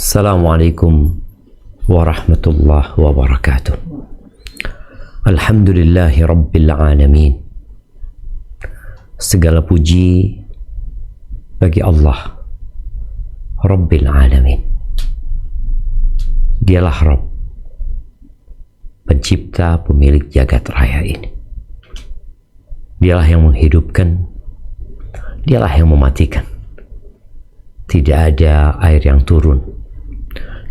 Assalamualaikum warahmatullahi wabarakatuh. Alhamdulillahi rabbil alamin. Segala puji bagi Allah Rabbil alamin. Dialah Rabb, pencipta, pemilik jagat raya ini. Dialah yang menghidupkan, dialah yang mematikan. Tidak ada air yang turun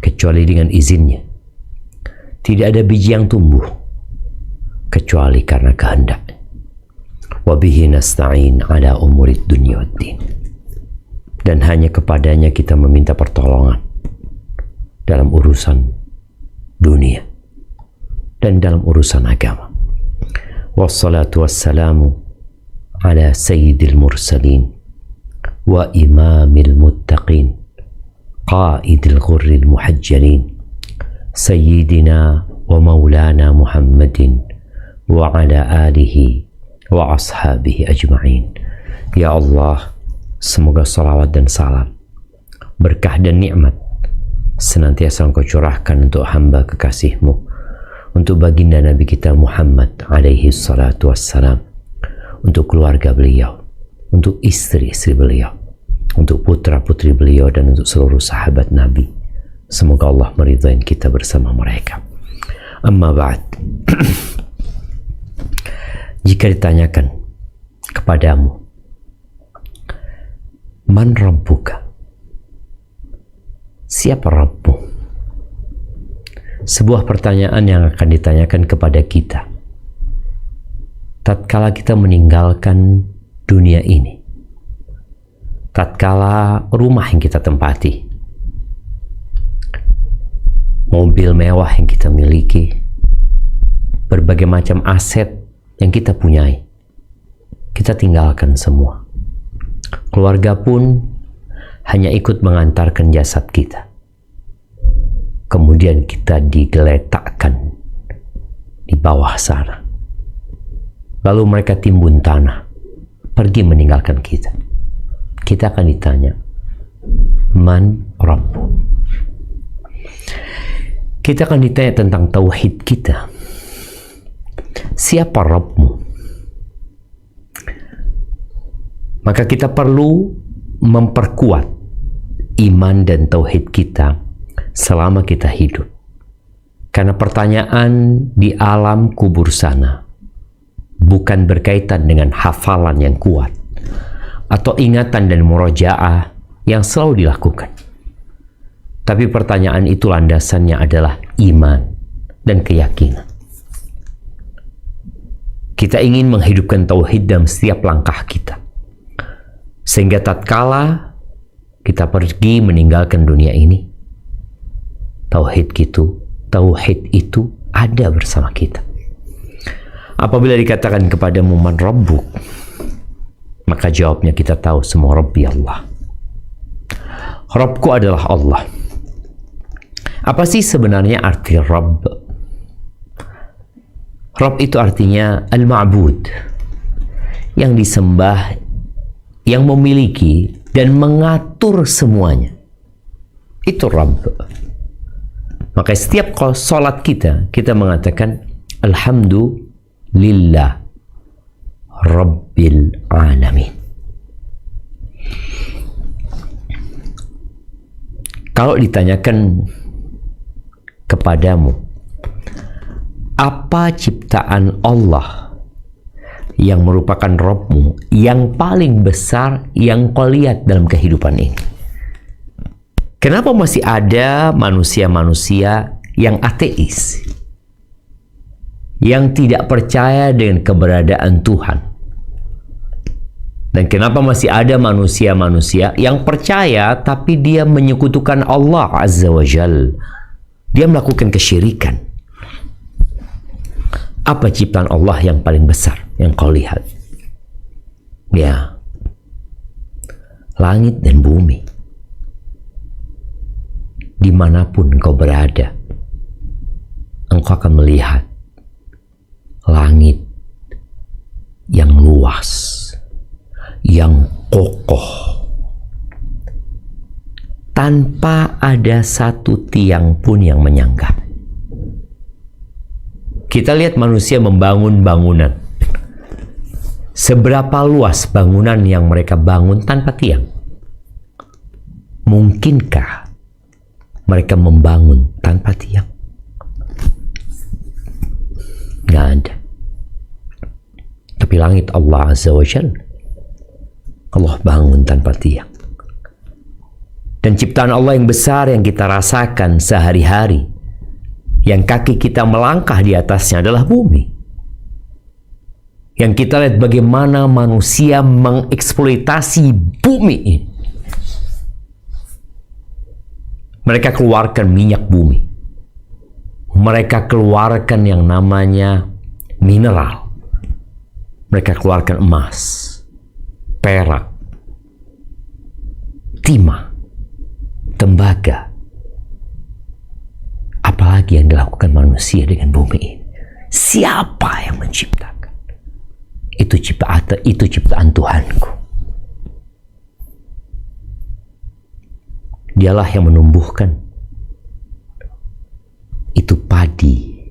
kecuali dengan izinnya. Tidak ada biji yang tumbuh kecuali karena kehendak. Wa bihi nasta'in ala umurid dunya waddin. Dan hanya kepadanya kita meminta pertolongan dalam urusan dunia dan dalam urusan agama. Wassalatu wassalamu ala sayyidil mursalin wa imamil muttaqin قائد الغر المحجلين سيدنا ومولانا محمد وعلى آله وأصحابه أجمعين. Ya Allah, semoga salawat dan salam, berkah dan nikmat senantiasa Engkau curahkan untuk hamba kekasih-Mu, untuk baginda Nabi kita Muhammad alaihi salatu wassalam, untuk keluarga beliau, untuk istri-istri beliau, untuk putra-putri beliau, dan untuk seluruh sahabat Nabi. Semoga Allah meridhai kita bersama mereka. Amma ba'd. Jika ditanyakan kepadamu, Man Rabbuka? Siapa Rabbmu? Sebuah pertanyaan yang akan ditanyakan kepada kita tatkala kita meninggalkan dunia ini, tatkala rumah yang kita tempati, mobil mewah yang kita miliki, berbagai macam aset yang kita punyai, kita tinggalkan semua. Keluarga pun hanya ikut mengantarkan jasad kita. Kemudian kita digeletakkan di bawah sana. Lalu mereka timbun tanah, pergi meninggalkan kita. Kita akan ditanya, Man Rabbu? Kita akan ditanya tentang tauhid kita. Siapa Rabbmu? Maka kita perlu memperkuat iman dan tauhid kita selama kita hidup. Karena pertanyaan di alam kubur sana bukan berkaitan dengan hafalan yang kuat atau ingatan dan murojaah yang selalu dilakukan. Tapi pertanyaan itu landasannya adalah iman dan keyakinan. Kita ingin menghidupkan tauhid dalam setiap langkah kita, sehingga tatkala kita pergi meninggalkan dunia ini, tauhid itu ada bersama kita. Apabila dikatakan kepadamu Man Rabbuk, maka jawabnya kita tahu semua, Rabbi Allah. Rabbku adalah Allah. Apa sih sebenarnya arti Rabb? Rabb itu artinya Al-Ma'bud, yang disembah, yang memiliki dan mengatur semuanya. Itu Rabb. Maka setiap sholat kita mengatakan Alhamdulillah Rabbil Alamin. Kalau ditanyakan kepadamu, apa ciptaan Allah yang merupakan Rabbmu yang paling besar yang kau lihat dalam kehidupan ini? Kenapa masih ada manusia-manusia yang ateis, yang tidak percaya dengan keberadaan Tuhan? Dan kenapa masih ada manusia-manusia yang percaya tapi dia menyekutukan Allah Azza wa Jal? Dia melakukan kesyirikan. Apa ciptaan Allah yang paling besar yang kau lihat? Ya, langit dan bumi. Dimanapun engkau berada, engkau akan melihat langit yang luas, yang kokoh, tanpa ada satu tiang pun yang menyanggah. Kita lihat manusia membangun bangunan. Seberapa luas bangunan yang mereka bangun tanpa tiang? Mungkinkah mereka membangun tanpa tiang? Nggak ada. Tapi langit Allah Azza wa Jalla, Allah bangun tanpa tiang. Dan ciptaan Allah yang besar yang kita rasakan sehari-hari, yang kaki kita melangkah di atasnya adalah bumi. Yang kita lihat bagaimana manusia mengeksploitasi bumi ini. Mereka keluarkan minyak bumi. Mereka keluarkan yang namanya mineral. Mereka keluarkan emas, perak, timah, tembaga. Apalagi yang dilakukan manusia dengan bumi ini? Siapa yang menciptakan? Itu ciptaan Tuhanku. Dialah yang menumbuhkan itu padi.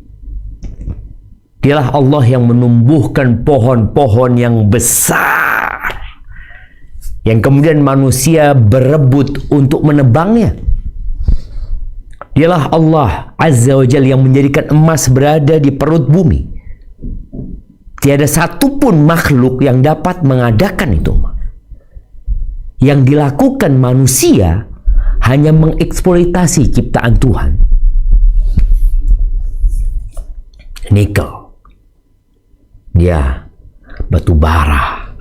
Dialah Allah yang menumbuhkan pohon-pohon yang besar, yang kemudian manusia berebut untuk menebangnya. Dialah Allah Azza wa Jalla yang menjadikan emas berada di perut bumi. Tiada satupun makhluk yang dapat mengadakan itu. Yang dilakukan manusia hanya mengeksploitasi ciptaan Tuhan. Nikel, ya, batu bara.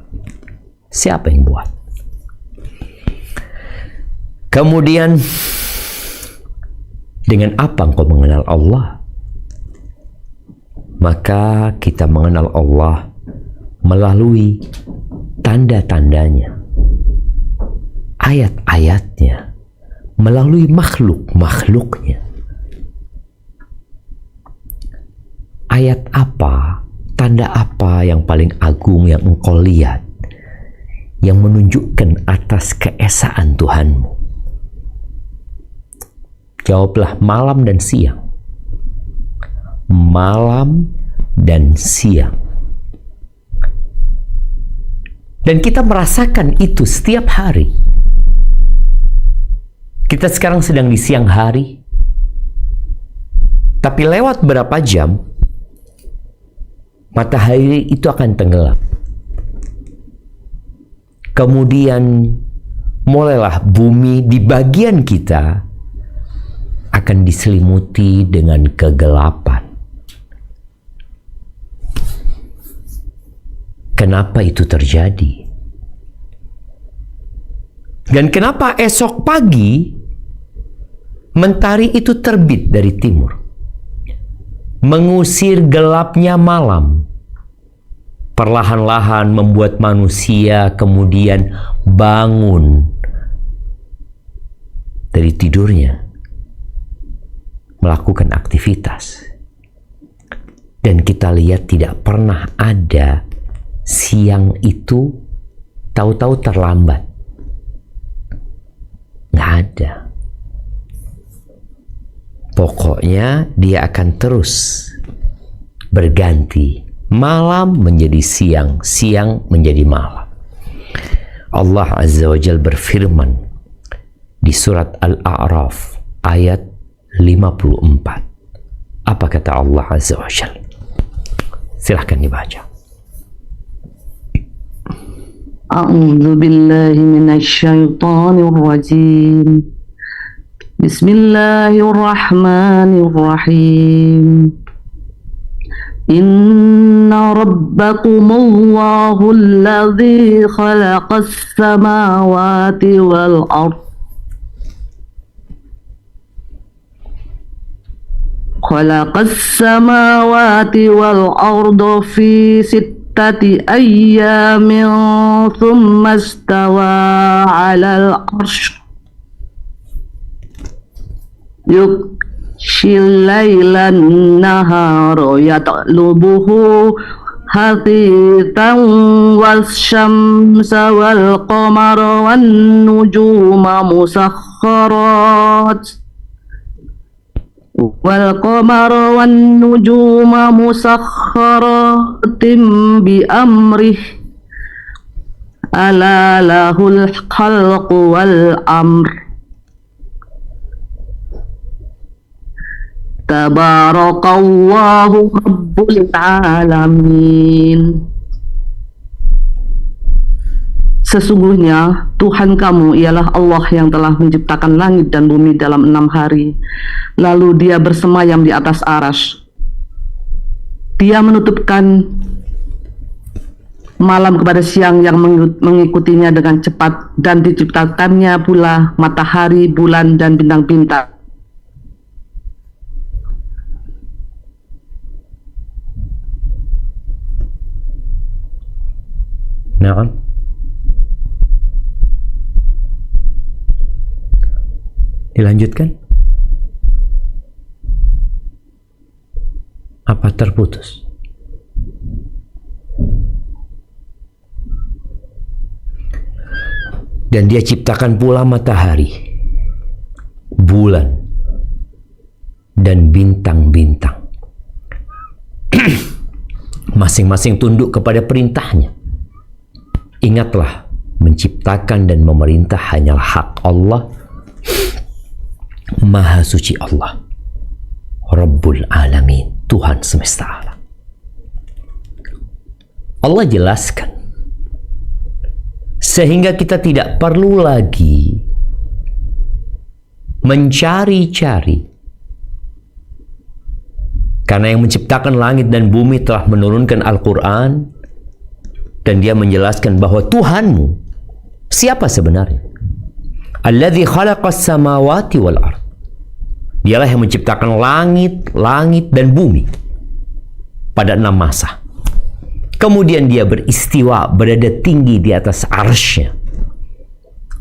Siapa yang buat? Kemudian, dengan apa engkau mengenal Allah? Maka kita mengenal Allah melalui tanda-tandanya, ayat-ayatnya, melalui makhluk-makhluknya. Ayat apa, tanda apa yang paling agung yang engkau lihat, yang menunjukkan atas keesaan Tuhanmu? Jawablah malam dan siang. Malam dan siang. Dan kita merasakan itu setiap hari. Kita sekarang sedang di siang hari, tapi lewat berapa jam matahari itu akan tenggelam. Kemudian mulailah bumi di bagian kita akan diselimuti dengan kegelapan. Kenapa itu terjadi? Dan kenapa esok pagi mentari itu terbit dari timur, mengusir gelapnya malam, perlahan-lahan membuat manusia kemudian bangun dari tidurnya, melakukan aktivitas. Dan kita lihat tidak pernah ada siang itu tahu-tahu terlambat. Nggak ada. Pokoknya dia akan terus berganti. Malam menjadi siang, siang menjadi malam. Allah Azza wa Jalla berfirman di surat Al-A'raf ayat 54. Apa kata Allah Azza wa Jalla? Silahkan dibaca. A'udzu billahi minasyaitonir rajim. Bismillahirrahmanirrahim. Inna rabbakumullahu alladzi khalaqas samawati wal ardh khalaqas samawati wal ardh fi sittati ayyamin thumma istawa 'alal 'arsy yughshil lailan nahara yatlubuhu حثيثا والشمس والقمر والنجوم مسخرات بأمره ألا له الخلق والأمر Tabarakallahu Rabbul Alamin. Sesungguhnya Tuhan kamu ialah Allah yang telah menciptakan langit dan bumi dalam 6 hari. Lalu dia bersemayam di atas arsy. Dia menutupkan malam kepada siang yang mengikutinya dengan cepat, dan diciptakannya pula matahari, bulan, dan bintang-bintang. Naam. Dilanjutkan. Apa terputus? Dan dia ciptakan pula matahari, bulan, dan bintang-bintang. Masing-masing tunduk kepada perintahnya. Ingatlah, menciptakan dan memerintah hanyalah hak Allah. Maha suci Allah, Rabbul Alamin, Tuhan semesta alam. Allah jelaskan sehingga kita tidak perlu lagi mencari-cari, karena yang menciptakan langit dan bumi telah menurunkan Al-Quran, dan dia menjelaskan bahwa Tuhanmu siapa sebenarnya? Alladzi khalaqas samawati wal ard. Dialah yang menciptakan langit dan bumi pada 6 masa. Kemudian dia beristiwa, berada tinggi di atas arsy-Nya.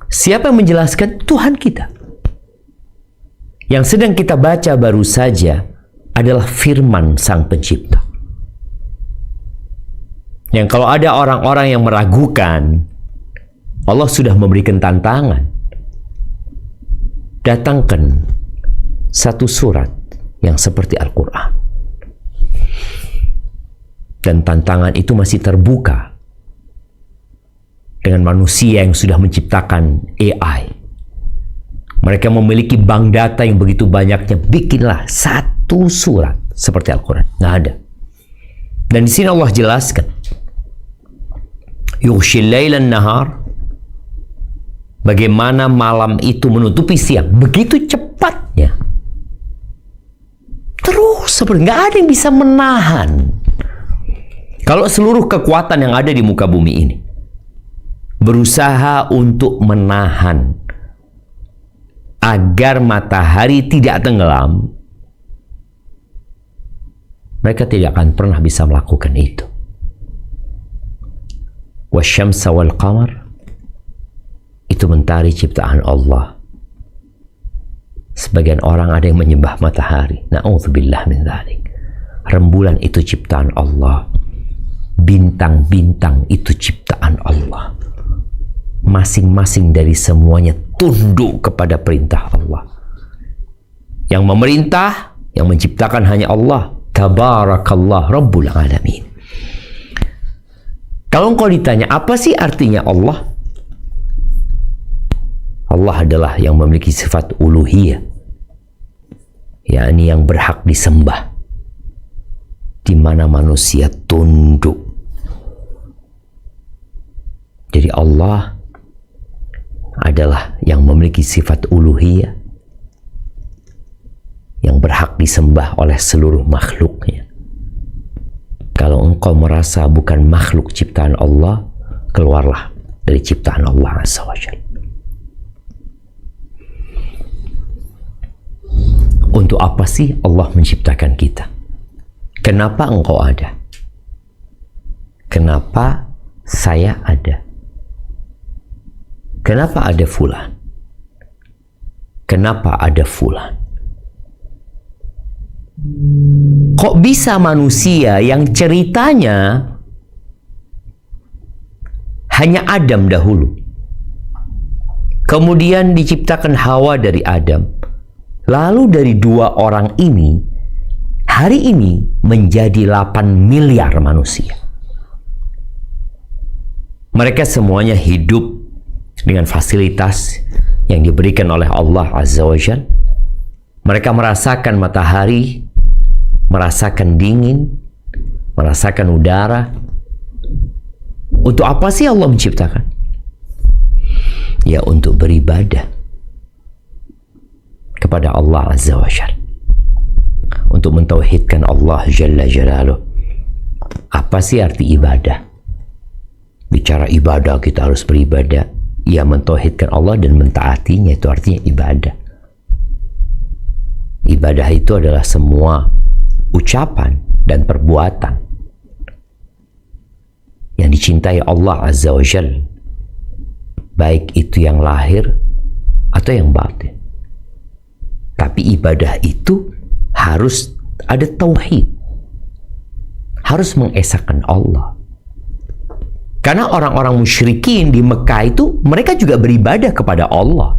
Siapa yang menjelaskan? Tuhan kita. Yang sedang kita baca baru saja adalah firman Sang Pencipta. Yang kalau ada orang-orang yang meragukan, Allah sudah memberikan tantangan. Datangkan satu surat yang seperti Al-Quran. Dan tantangan itu masih terbuka dengan manusia yang sudah menciptakan AI. Mereka memiliki bank data yang begitu banyaknya. Bikinlah satu surat seperti Al-Quran. Nggak ada. Dan di sini Allah jelaskan, yughshil lailan nahar, bagaimana malam itu menutupi siang begitu cepatnya. Terus seperti nggak ada yang bisa menahan. Kalau seluruh kekuatan yang ada di muka bumi ini berusaha untuk menahan agar matahari tidak tenggelam, mereka tidak akan pernah bisa melakukan itu. Wasyamsa wal qamar, itu mentari ciptaan Allah. Sebagian orang ada yang menyembah matahari. Na'udzubillah min dzalik. Rembulan itu ciptaan Allah. Bintang-bintang itu ciptaan Allah. Masing-masing dari semuanya tunduk kepada perintah Allah. Yang memerintah, yang menciptakan hanya Allah. Tabarakallah Rabbul Alamin. Kalau engkau ditanya, apa sih artinya Allah? Allah adalah yang memiliki sifat uluhiyah, yakni yang berhak disembah, di mana manusia tunduk. Jadi Allah adalah yang memiliki sifat uluhiyah, yang berhak disembah oleh seluruh makhluknya. Kalau engkau merasa bukan makhluk ciptaan Allah, keluarlah dari ciptaan Allah Azza wa Jalla. Untuk apa sih Allah menciptakan kita? Kenapa engkau ada? Kenapa saya ada? Kenapa ada fulan? Kenapa ada fulan? Kok bisa manusia yang ceritanya hanya Adam dahulu. Kemudian diciptakan Hawa dari Adam. Lalu dari dua orang ini, hari ini menjadi 8 miliar manusia. Mereka semuanya hidup dengan fasilitas yang diberikan oleh Allah Azza wa Jalla. Mereka merasakan matahari, merasakan dingin, merasakan udara. Untuk apa sih Allah menciptakan? Ya, untuk beribadah kepada Allah Azza wa Jalla, untuk mentauhidkan Allah Jalla Jalaluh. Apa sih arti ibadah? Bicara ibadah, kita harus beribadah, ya mentauhidkan Allah dan mentaatinya, itu artinya ibadah. Ibadah itu adalah semua ucapan dan perbuatan yang dicintai Allah Azza wa Jalla, baik itu yang lahir atau yang batin. Tapi ibadah itu harus ada tauhid, harus mengesahkan Allah. Karena orang-orang musyrikin di Mekah itu, mereka juga beribadah kepada Allah.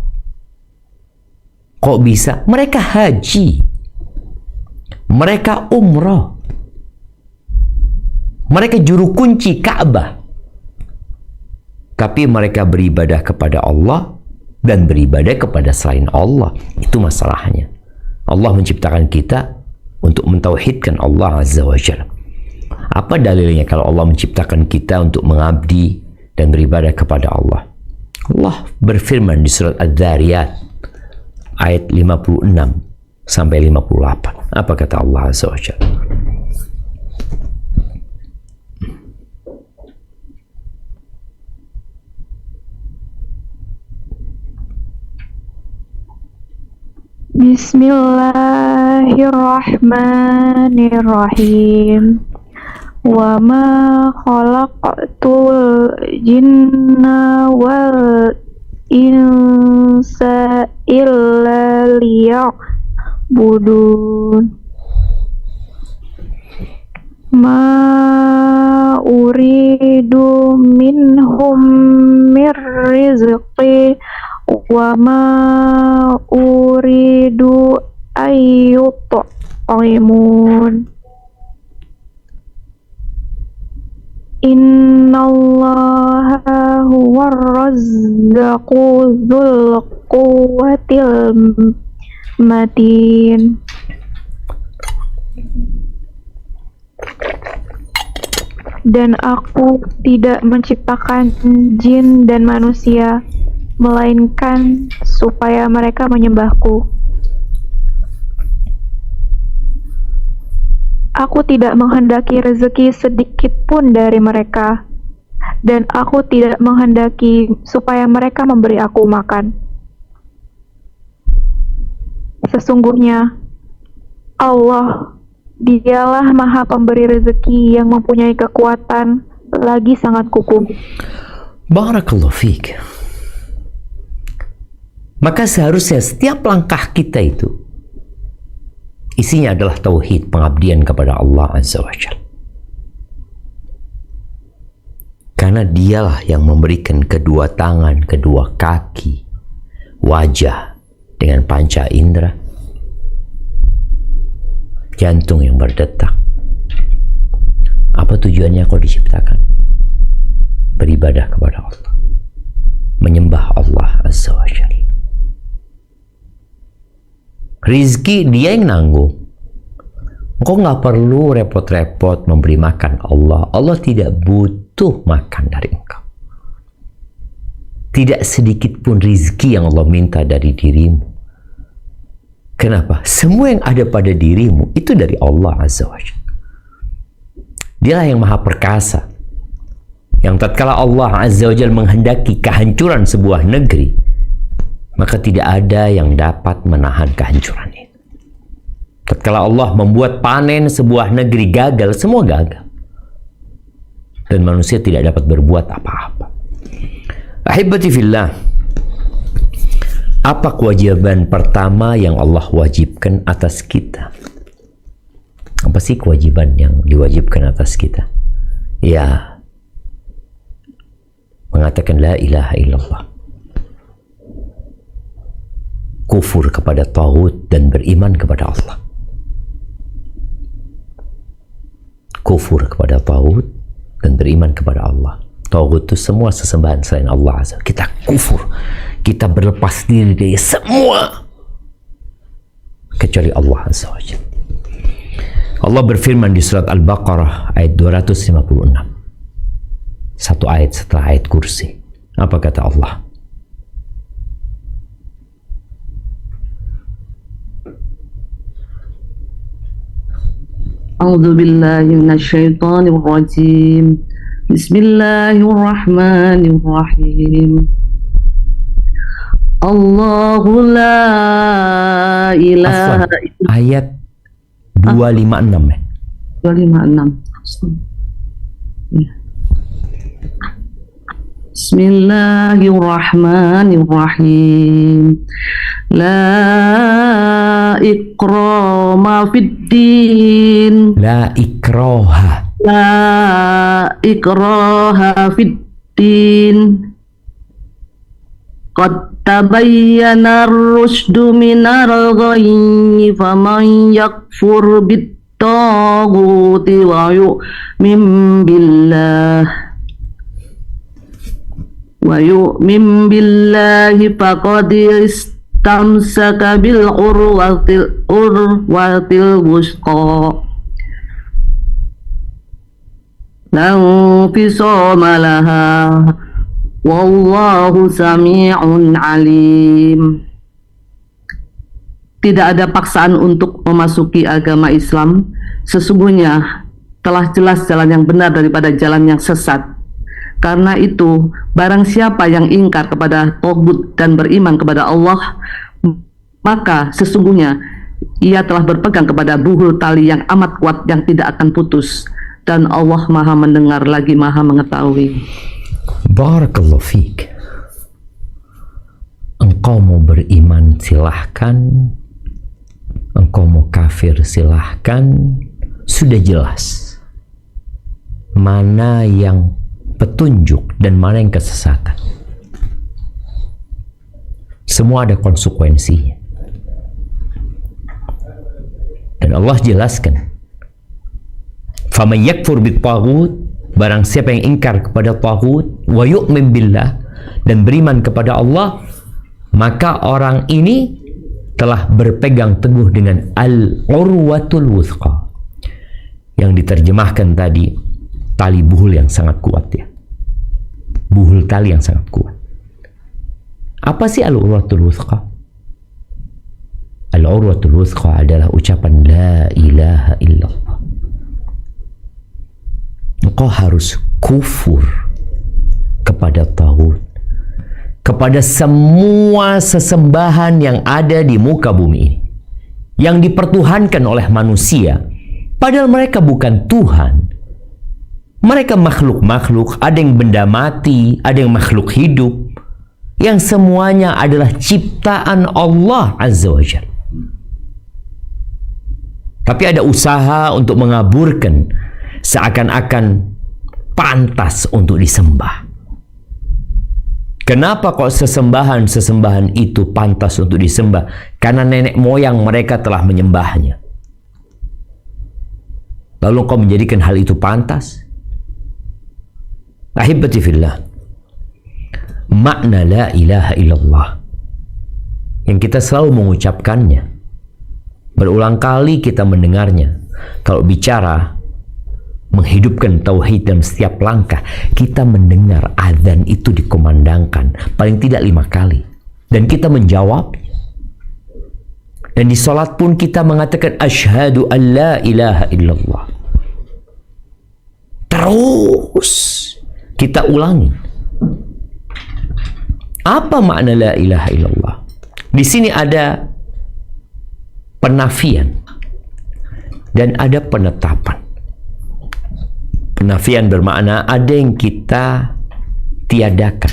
Kok bisa? Mereka haji, mereka umrah, mereka juru kunci Ka'bah. Tapi mereka beribadah kepada Allah dan beribadah kepada selain Allah. Itu masalahnya. Allah menciptakan kita untuk mentauhidkan Allah Azza wa Jalla. Apa dalilnya kalau Allah menciptakan kita untuk mengabdi dan beribadah kepada Allah? Allah berfirman di surat Adz-Dzariyat ayat 56 sampai 58. Apa kata Allah Azza wa Jalla? Bismillahirrahmanirrahim. Wa ma khalaqtul jinna wal insa illa liya'budun. Ma uridu minhum mir rizqi wa ma uridu ayyut'imun. Innallaha huwar razzaqu dzul quwwatil matin. Dan aku tidak menciptakan jin dan manusia melainkan supaya mereka menyembahku. Aku tidak menghendaki rezeki sedikit pun dari mereka, dan aku tidak menghendaki supaya mereka memberi aku makan. Sesungguhnya Allah, Dialah Maha Pemberi rezeki yang mempunyai kekuatan lagi sangat kukuh. Barakallahu fiik. Maka seharusnya setiap langkah kita itu isinya adalah tauhid, pengabdian kepada Allah Azza wa Jalla. Karena Dialah yang memberikan kedua tangan, kedua kaki, wajah dengan panca indera, jantung yang berdetak. Apa tujuannya kau diciptakan? Beribadah kepada Allah, menyembah Allah Azza wa Jalla. Rizki Dia yang nanggung. Engkau nggak perlu repot-repot memberi makan Allah. Allah tidak butuh makan dari engkau. Tidak sedikit pun rizki yang Allah minta dari dirimu. Kenapa? Semua yang ada pada dirimu itu dari Allah Azza wa Jalla. Dialah yang maha perkasa, yang tatkala Allah Azza wa Jalla menghendaki kehancuran sebuah negeri, maka tidak ada yang dapat menahan kehancuran itu. Tatkala Allah membuat panen sebuah negeri gagal, semua gagal. Dan manusia tidak dapat berbuat apa-apa. Ahibati fillah, apa kewajiban pertama yang Allah wajibkan atas kita? Apa sih kewajiban yang diwajibkan atas kita? Ya, mengatakan la ilaha illallah, kufur kepada taghut dan beriman kepada Allah. Kufur kepada taghut dan beriman kepada Allah. Taghut itu semua sesembahan selain Allah Azza. Kita kufur, kita berlepas diri dari semua kecuali Allah Azza wa Jalla. Allah berfirman di surat Al-Baqarah ayat 256, satu ayat setelah ayat kursi. Apa kata Allah? A'udzu billahi minasyaitonir rajim. Bismillahirrahmanirrahim. Allahu la ilaha Afwan, ayat 256 ya. 256. Ya. Bismillahirrahmanirrahim. La ikrama fid din. La ikraha. La ikraha fid din. Qad tabayyana ar-rusydu minal ghayyi faman yakfur bit-taghuti wa yu'min billahi faqad istamsaka bil urwatil wusqa la infisama laha wallahu sami'un alim. Tidak ada paksaan untuk memasuki agama Islam. Sesungguhnya telah jelas jalan yang benar daripada jalan yang sesat. Karena itu, barang siapa yang ingkar kepada taghut dan beriman kepada Allah, maka sesungguhnya ia telah berpegang kepada buhul tali yang amat kuat yang tidak akan putus. Dan Allah Maha mendengar lagi Maha mengetahui. Barakallahu fiik. Engkau mau beriman silahkan, engkau mau kafir silahkan. Sudah jelas mana yang petunjuk dan mana yang kesesatan. Semua ada konsekuensinya. Dan Allah jelaskan, faman yakfur bit-taghut, barang siapa yang ingkar kepada taghut, wa yu'min billah, dan beriman kepada Allah, maka orang ini telah berpegang teguh dengan al-urwatul wuthqa, yang diterjemahkan tadi tali buhul yang sangat kuat ya. Buhul tali yang sangat kuat. Apa sih al-urwatul wuthqa? Al-urwatul wuthqa adalah ucapan la ilaha illallah. Engkau harus kufur kepada taghut, kepada semua sesembahan yang ada di muka bumi ini, yang dipertuhankan oleh manusia, padahal mereka bukan Tuhan. Mereka makhluk-makhluk, ada yang benda mati, ada yang makhluk hidup, yang semuanya adalah ciptaan Allah Azza wa Jalla. Tapi ada usaha untuk mengaburkan, seakan-akan pantas untuk disembah. Kenapa kok sesembahan-sesembahan itu pantas untuk disembah? Karena nenek moyang mereka telah menyembahnya. Lalu kau menjadikan hal itu pantas? Ahibati fillah, makna la ilaha illallah yang kita selalu mengucapkannya, berulang kali kita mendengarnya. Kalau bicara menghidupkan tauhid dalam setiap langkah, kita mendengar azan itu dikumandangkan paling tidak 5 kali, dan kita menjawab. Dan di salat pun kita mengatakan asyhadu an la ilaha illallah. Terus kita ulangi. Apa makna la ilaha illallah? Di sini ada penafian dan ada penetapan. Penafian bermakna ada yang kita tiadakan.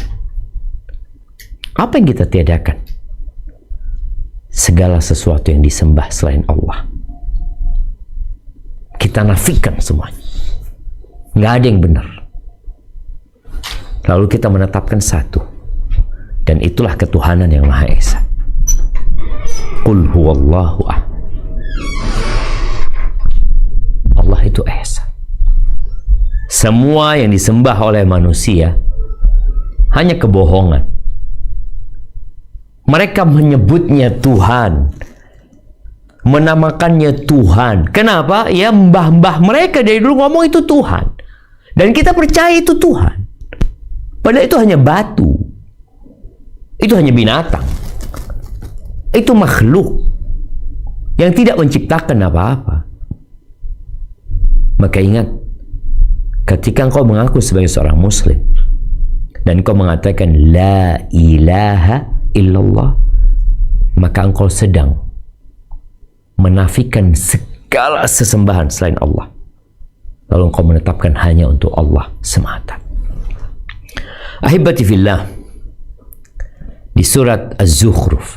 Apa yang kita tiadakan? Segala sesuatu yang disembah selain Allah. Kita nafikan semuanya. Nggak ada yang benar. Lalu kita menetapkan satu, dan itulah ketuhanan yang Maha Esa. Qul huwallahu ahad. Allah itu Esa. Semua yang disembah oleh manusia hanya kebohongan. Mereka menyebutnya Tuhan, menamakannya Tuhan. Kenapa? Ya, mbah-mbah mereka dari dulu ngomong itu Tuhan, dan kita percaya itu Tuhan. Padahal itu hanya batu, itu hanya binatang, itu makhluk yang tidak menciptakan apa-apa. Maka ingat, ketika engkau mengaku sebagai seorang muslim dan engkau mengatakan la ilaha illallah, maka engkau sedang menafikan segala sesembahan selain Allah. Lalu engkau menetapkan hanya untuk Allah semata. Ahibati fillah, di surat Az-Zukhruf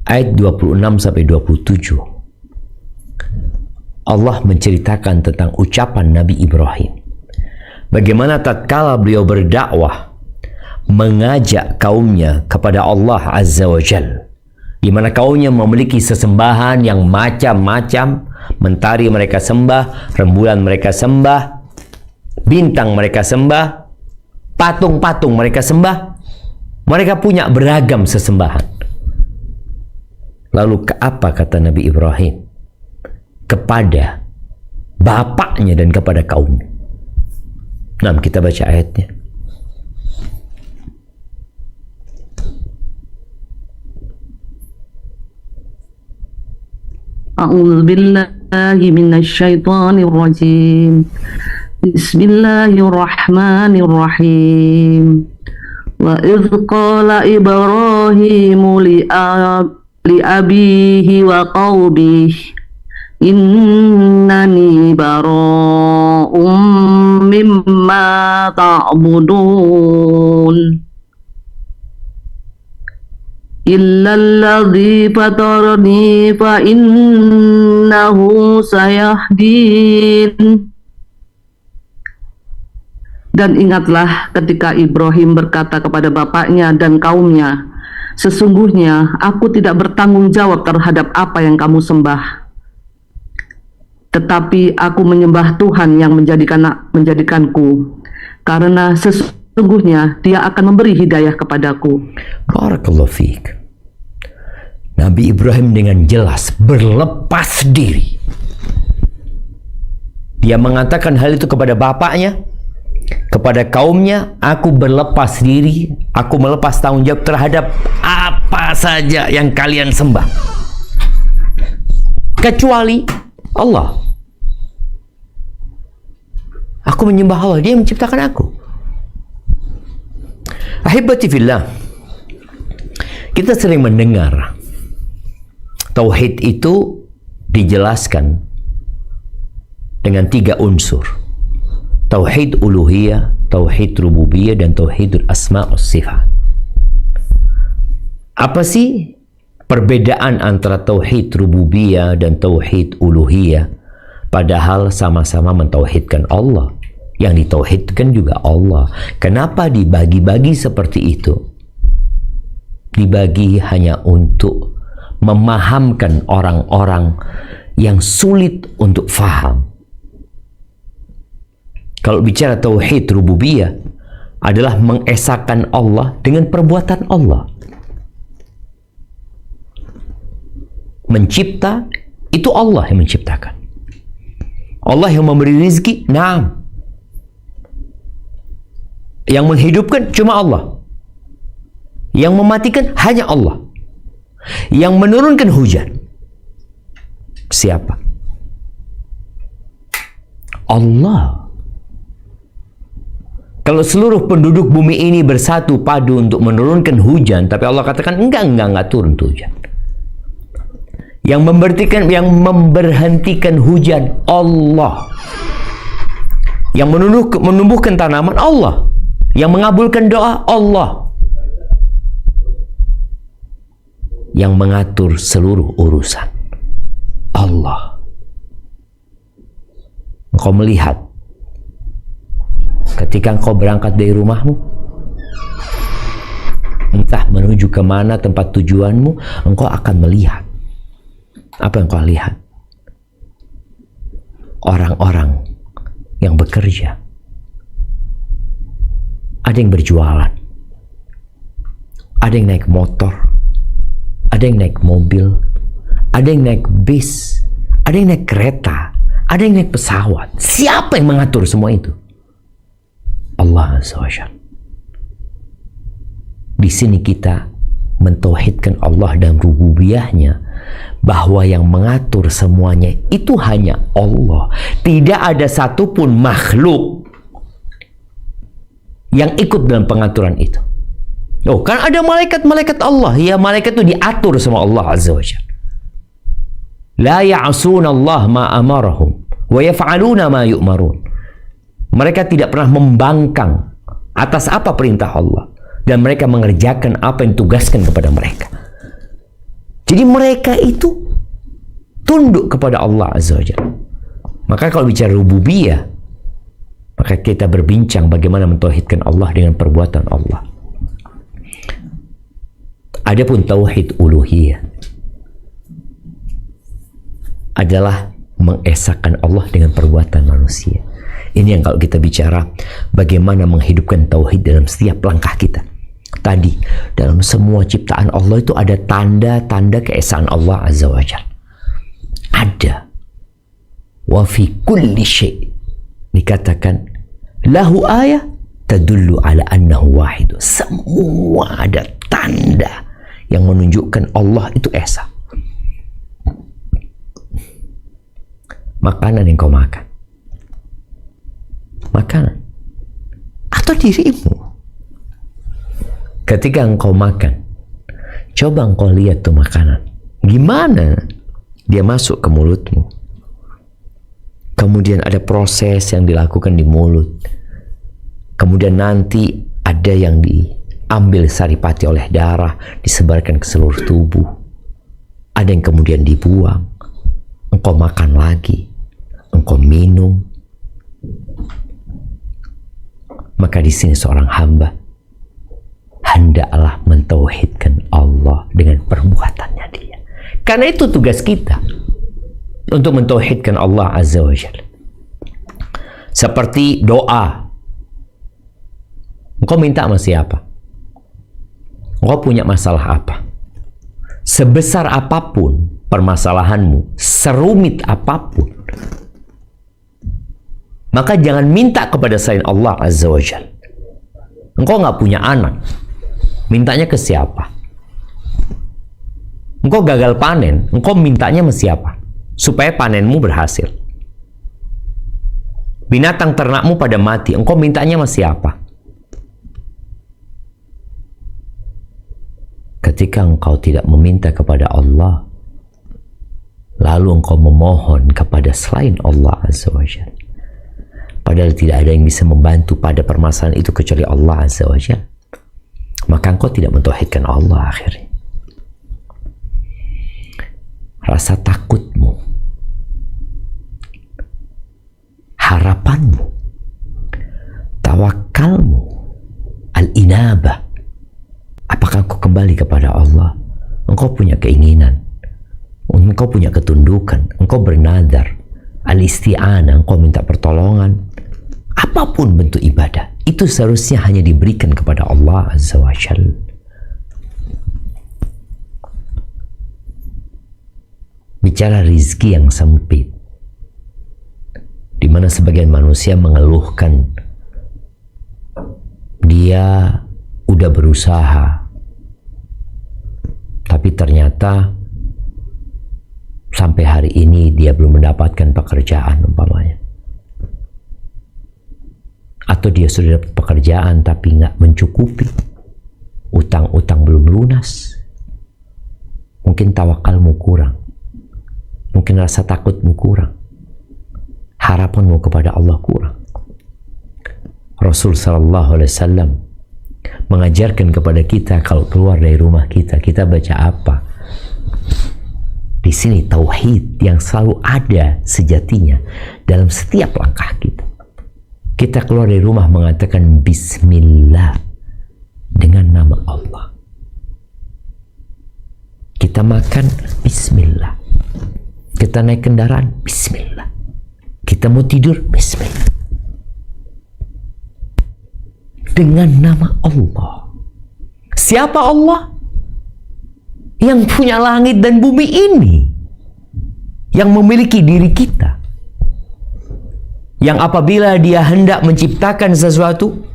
ayat 26 sampai 27, Allah menceritakan tentang ucapan Nabi Ibrahim. Bagaimana tatkala beliau berdakwah, mengajak kaumnya kepada Allah Azza wa Jalla, di mana kaumnya memiliki sesembahan yang macam-macam. Mentari mereka sembah, rembulan mereka sembah, bintang mereka sembah, patung-patung mereka sembah. Mereka punya beragam sesembahan. Lalu ke apa kata Nabi Ibrahim kepada bapaknya dan kepada kaumnya? Nah, kita baca ayatnya. A'udzu billahi minasy syaithanir rajim. Bismillahirrahmanirrahim. Wa idz qala Ibrahimu li abihi wa qaumihi innani bara'um mimma ta'budun illa alladhi fatarani fa innahu sayahdin. Dan ingatlah ketika Ibrahim berkata kepada bapaknya dan kaumnya, sesungguhnya aku tidak bertanggung jawab terhadap apa yang kamu sembah, tetapi aku menyembah Tuhan yang menjadikanku, karena sesungguhnya Dia akan memberi hidayah kepadaku. Barakallahu fiik. Nabi Ibrahim dengan jelas berlepas diri. Dia mengatakan hal itu kepada bapaknya, kepada kaumnya. Aku berlepas diri, aku melepas tanggung jawab terhadap apa saja yang kalian sembah, kecuali Allah. Aku menyembah Allah, Dia menciptakan aku. Ahibati fillah, kita sering mendengar tauhid itu dijelaskan dengan 3 unsur: tauhid uluhiyah, tauhid rububiyah, dan tauhidul asma' was sifat. Apa sih perbedaan antara tauhid rububiyah dan tauhid uluhiyah? Padahal sama-sama mentauhidkan Allah. Yang ditauhidkan juga Allah. Kenapa dibagi-bagi seperti itu? Dibagi hanya untuk memahamkan orang-orang yang sulit untuk faham. Kalau bicara tauhid rububiyah adalah mengesahkan Allah dengan perbuatan Allah. Mencipta, itu Allah yang menciptakan. Allah yang memberi rizki, naam. Yang menghidupkan cuma Allah. Yang mematikan hanya Allah. Yang menurunkan hujan, siapa? Allah. Kalau seluruh penduduk bumi ini bersatu padu untuk menurunkan hujan, tapi Allah katakan enggak turun hujan. Yang memberhentikan hujan, Allah. Yang menumbuhkan tanaman, Allah. Yang mengabulkan doa, Allah. Yang mengatur seluruh urusan, Allah. Engkau melihat Ketika engkau berangkat dari rumahmu, entah menuju kemana tempat tujuanmu, engkau akan melihat. Apa yang engkau lihat? Orang-orang yang bekerja. Ada yang berjualan, ada yang naik motor, ada yang naik mobil, ada yang naik bis, ada yang naik kereta, ada yang naik pesawat. Siapa yang mengatur semua itu? Allah Azza wa Jalla. Di sini kita mentauhidkan Allah dan rububiyahnya, bahwa yang mengatur semuanya itu hanya Allah. Tidak ada satupun makhluk yang ikut dalam pengaturan itu. Oh, kan ada malaikat-malaikat Allah. Ya, malaikat itu diatur sama Allah Azza wa Jalla. La ya'asuna Allah ma amarahum wa yaf'aluna ma yu'marun. Mereka tidak pernah membangkang atas apa perintah Allah, dan mereka mengerjakan apa yang ditugaskan kepada mereka. Jadi mereka itu tunduk kepada Allah Azza wa Jalla. Maka kalau bicara rububiyah, maka kita berbincang bagaimana mentauhidkan Allah dengan perbuatan Allah. Adapun tauhid uluhiyah adalah mengesahkan Allah dengan perbuatan manusia. Ini yang kalau kita bicara bagaimana menghidupkan tauhid dalam setiap langkah kita. Tadi, dalam semua ciptaan Allah itu ada tanda-tanda keesaan Allah Azza wa Jalla. Ada. Wa fi kulli syai', dikatakan lahu ayah tadullu ala annahu wahid. Semua ada tanda yang menunjukkan Allah itu esa. Makanan yang kau makan, makanan atau dirimu, ketika engkau makan, coba engkau lihat tuh makanan, gimana dia masuk ke mulutmu. Kemudian ada proses yang dilakukan di mulut. Kemudian nanti ada yang diambil saripati oleh darah, disebarkan ke seluruh tubuh. Ada yang kemudian dibuang. Engkau makan lagi. Engkau minum. Maka di sini seorang hamba hendaklah mentauhidkan Allah dengan perbuatannya dia. Karena itu tugas kita, untuk mentauhidkan Allah Azza wa Jalla. Seperti doa. Engkau minta sama siapa? Engkau punya masalah apa? Sebesar apapun permasalahanmu, serumit apapun, maka jangan minta kepada selain Allah Azza wa Jalla. Engkau nggak punya anak, mintanya ke siapa? Engkau gagal panen, engkau mintanya sama siapa? Supaya panenmu berhasil. Binatang ternakmu pada mati, engkau mintanya sama siapa? Ketika engkau tidak meminta kepada Allah, lalu engkau memohon kepada selain Allah Azza wa Jalla, padahal tidak ada yang bisa membantu pada permasalahan itu kecuali Allah Azza wa Jalla, maka engkau tidak mentauhidkan Allah akhirnya. Rasa takutmu, harapanmu, tawakalmu, al-inabah. Apakah engkau kembali kepada Allah? Engkau punya keinginan, engkau punya ketundukan, engkau bernadar, al-isti'anah, engkau minta pertolongan. Apapun bentuk ibadah, itu seharusnya hanya diberikan kepada Allah Azza wa Jalla. Bicara rizki yang sempit, di mana sebagian manusia mengeluhkan dia udah berusaha, tapi ternyata sampai hari ini dia belum mendapatkan pekerjaan umpamanya, atau dia sudah dapat pekerjaan tapi nggak mencukupi, utang-utang belum lunas, mungkin tawakalmu kurang, mungkin rasa takutmu kurang, harapanmu kepada Allah kurang. Rasul sallallahu alaihi wasallam mengajarkan kepada kita kalau keluar dari rumah kita baca apa. Di sini tauhid yang selalu ada sejatinya dalam setiap langkah kita. Kita keluar dari rumah mengatakan Bismillah dengan nama Allah. Kita makan Bismillah. Kita naik kendaraan Bismillah. Kita mau tidur Bismillah. Dengan nama Allah. Siapa Allah? Yang punya langit dan bumi ini. Yang memiliki diri kita. Yang apabila dia hendak menciptakan sesuatu,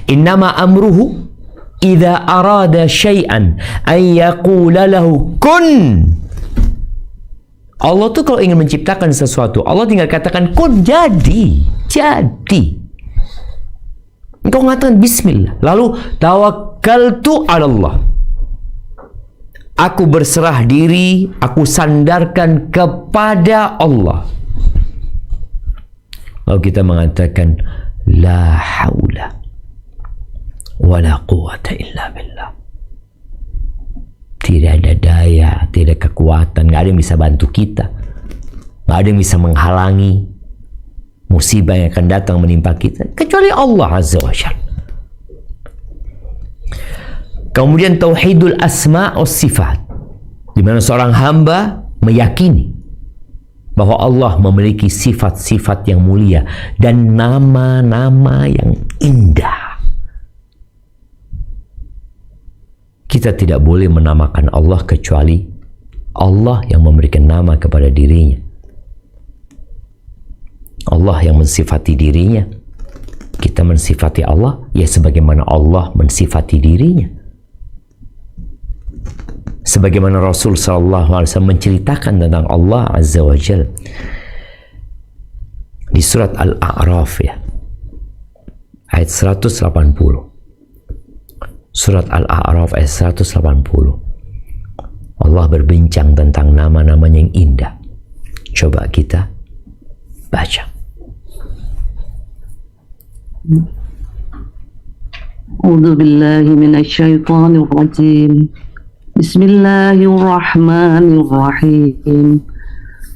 innama amruhu idza arada syai'an ay yaqula lahu kun. Allah tuh kalau ingin menciptakan sesuatu, Allah tinggal katakan kun, jadi. Engkau mengatakan bismillah, lalu tawakkaltu 'ala Allah. Aku berserah diri, aku sandarkan kepada Allah. Lalu kita mengatakan la haula wala quwata illa billah. Tidak ada daya, tidak ada kekuatan, nggak ada yang bisa bantu kita, nggak ada yang bisa menghalangi musibah yang akan datang menimpa kita kecuali Allah Azza wa Jalla. Kemudian tauhidul asma' was sifat, di mana seorang hamba meyakini bahwa Allah memiliki sifat-sifat yang mulia dan nama-nama yang indah. Kita tidak boleh menamakan Allah kecuali Allah yang memberikan nama kepada dirinya. Allah yang mensifati dirinya. Kita mensifati Allah ya sebagaimana Allah mensifati dirinya. Sebagaimana Rasul SAW menceritakan tentang Allah Azza wa Jal di surat Al-A'raf ya, ayat 180. Surat Al-A'raf ayat 180. Allah berbincang tentang nama-namanya yang indah. Coba kita baca. A'udzu billahi minasyaitonir rajim. Bismillahirrahmanirrahim.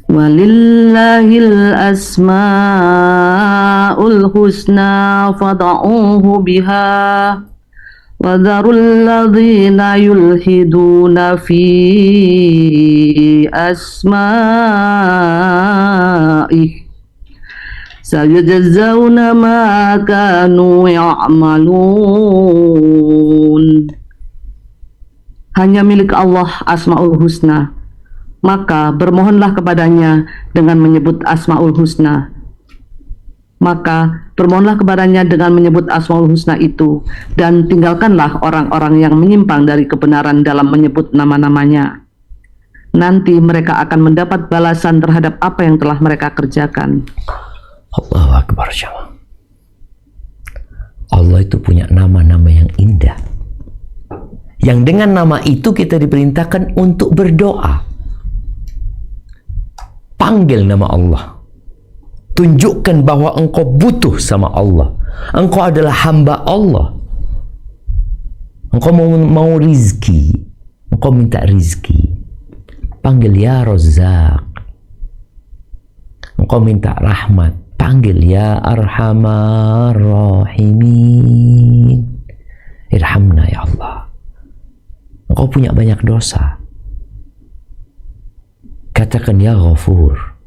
Walillahil asmaul husna fad'uuhu biha. وَذَرُوا الَّذِينَ يُلْحِدُونَ فِي أَسْمَائِهِ سَيُجْزَوْنَ مَا كَانُوا يَعْمَلُونَ. Hanya milik Allah Asmaul Husna, maka bermohonlah kepadanya dengan menyebut Asmaul Husna. Maka bermohonlah kepadanya dengan menyebut Asmaul Husna itu, dan tinggalkanlah orang-orang yang menyimpang dari kebenaran dalam menyebut nama-namanya. Nanti mereka akan mendapat balasan terhadap apa yang telah mereka kerjakan. Allahu Akbar jamaah. Allah itu punya nama-nama yang indah, yang dengan nama itu kita diperintahkan untuk berdoa. Panggil nama Allah. Tunjukkan bahwa engkau butuh sama Allah. Engkau adalah hamba Allah. Engkau mau rizki. Engkau minta rizki. Panggil ya Razzaq. Engkau minta rahmat. Panggil ya Arhamar Rahimin. Irhamna ya Allah. Engkau punya banyak dosa. Katakan ya Ghafur.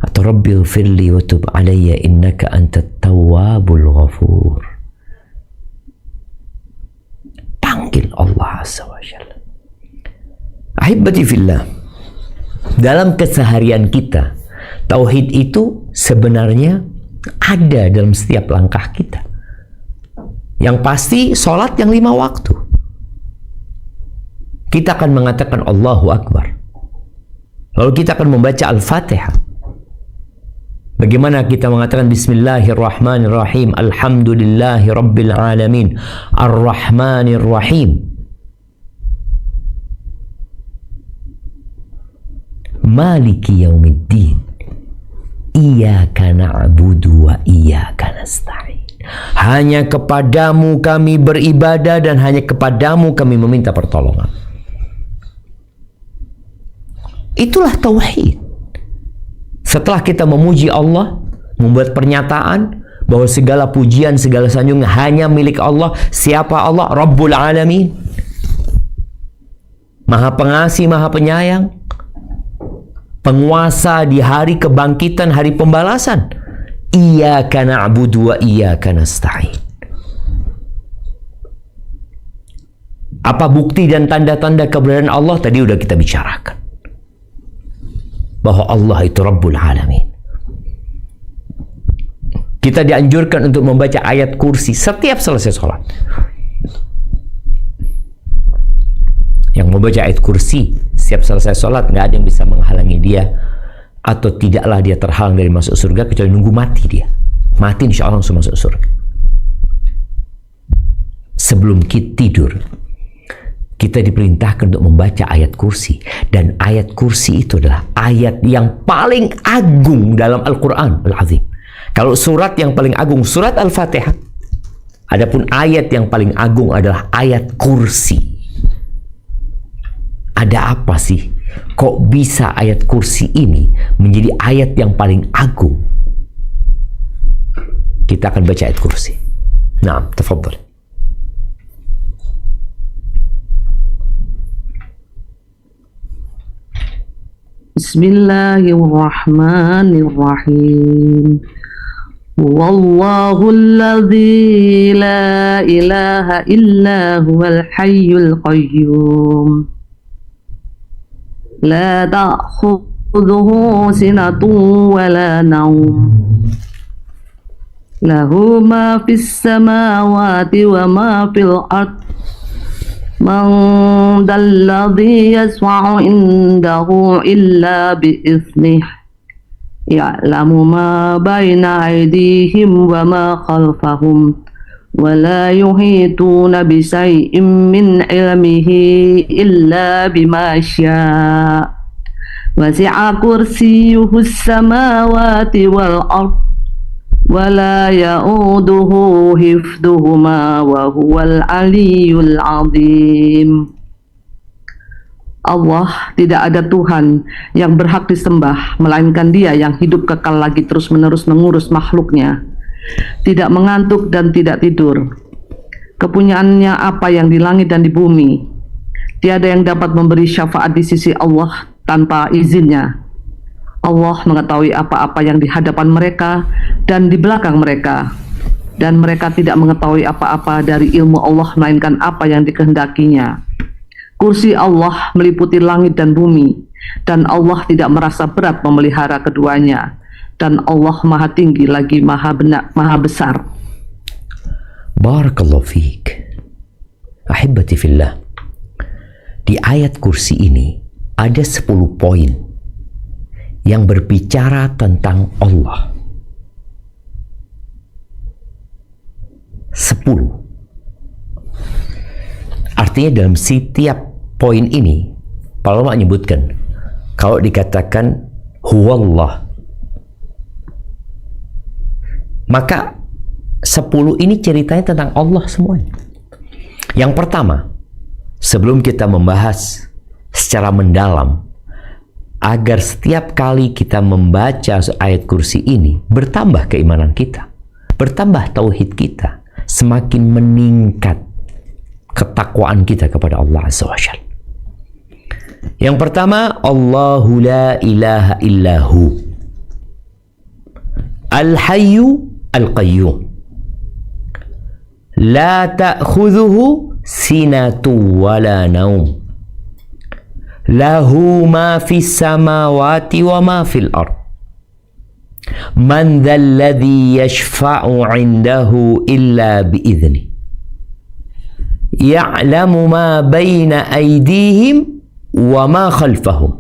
Atau Rabbil firli wa tub alayya innaka antat tawwabul ghafur. Panggil Allah Azza wa Jalla. Ahibati fillah, dalam keseharian kita, tauhid itu sebenarnya ada dalam setiap langkah kita. Yang pasti sholat yang 5 waktu. Kita akan mengatakan Allahu Akbar. Lalu kita akan membaca Al-Fatihah. Bagaimana kita mengatakan Bismillahirrahmanirrahim, Alhamdulillahi Rabbil Alamin, Ar-Rahmanir-Rahim. Maliki Yaumiddin, Iyyaka na'budu wa iyyaka nasta'in. Hanya kepadamu kami beribadah dan hanya kepadamu kami meminta pertolongan. Itulah tauhid. Setelah kita memuji Allah, membuat pernyataan, bahwa segala pujian, segala sanjung hanya milik Allah. Siapa Allah? Rabbul Alamin. Maha pengasih, maha penyayang, penguasa di hari kebangkitan, hari pembalasan. Iyyaka na'budu wa iyyaka nasta'in. Apa bukti dan tanda-tanda keberadaan Allah? Tadi udah kita bicarakan. Bahwa Allah itu Rabbul Alamin. Kita dianjurkan untuk membaca ayat kursi setiap selesai sholat. Yang membaca ayat kursi setiap selesai sholat, nggak ada yang bisa menghalangi dia, atau tidaklah dia terhalang dari masuk surga kecuali nunggu mati dia. Mati insya Allah langsung masuk surga. Sebelum kita tidur, kita diperintahkan untuk membaca ayat kursi. Dan ayat kursi itu adalah ayat yang paling agung dalam Al-Quran Al-Azim. Kalau surat yang paling agung, surat Al-Fatihah. Adapun ayat yang paling agung adalah ayat kursi. Ada apa sih? Kok bisa ayat kursi ini menjadi ayat yang paling agung? Kita akan baca ayat kursi. Naam, tafadhal. Bismillahirrahmanirrahim. Wallahu alladzi la ilaha illa huwal hayyul qayyum. La ta'khudhuhu sinatun wa la nawm. Lahu ma fis samawati wa ma fil ardh. Man dalladhi yasfa'u indahu illa bi'iznihi. Ya'lamu ma baina aydihim wa ma khalfahum wa la yuhituna bi shay'in min ilmihi illa bima syaa. Wasi'a kursiyyuhu as-samawati wal ardh wa la ya'uduhu hifdhuhuma wa huwal aliyyul 'azim. Allah, tidak ada Tuhan yang berhak disembah melainkan Dia yang hidup kekal lagi terus-menerus mengurus makhluknya, tidak mengantuk dan tidak tidur. Kepunyaannya apa yang di langit dan di bumi. Tiada yang dapat memberi syafaat di sisi Allah tanpa izinnya. Allah mengetahui apa-apa yang di hadapan mereka dan di belakang mereka, dan mereka tidak mengetahui apa-apa dari ilmu Allah melainkan apa yang dikehendakinya. Kursi Allah meliputi langit dan bumi, dan Allah tidak merasa berat memelihara keduanya, dan Allah maha tinggi lagi maha besar. Barakallahu fiik. Ahibati fillah. Di ayat kursi ini ada 10 poin yang berbicara tentang Allah. 10. Artinya dalam setiap poin ini, para ulama menyebutkan, kalau dikatakan huwallah, maka 10 ini ceritanya tentang Allah semuanya. Yang pertama, sebelum kita membahas secara mendalam, agar setiap kali kita membaca ayat kursi ini, bertambah keimanan kita, bertambah tauhid kita, semakin meningkat ketakwaan kita kepada Allah Azza wa Jalla. Yang pertama, Allahu la ilaha illahu Al-Hayyu Al-Qayyum La ta'khudhuhu sinatu wa la naum Lahu ma fis samawati wa ma fil ard Man dhal ladhi yashfa'u 'indahu illa bi'idhni Ya'lamu ma baina aydihim wa ma khalfahum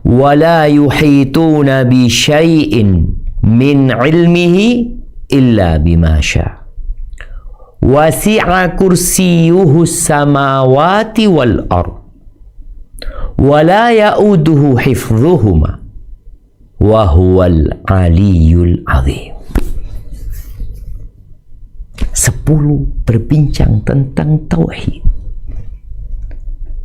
wa la yuhituna bi syai'in min ilmihi illa bima syaa. Wasi'a kursiyyuhu samawati wal ard wa la ya'uduhu hifdhuhuma wa huwal aliyyul 'azim. 10 berbincang tentang tauhid,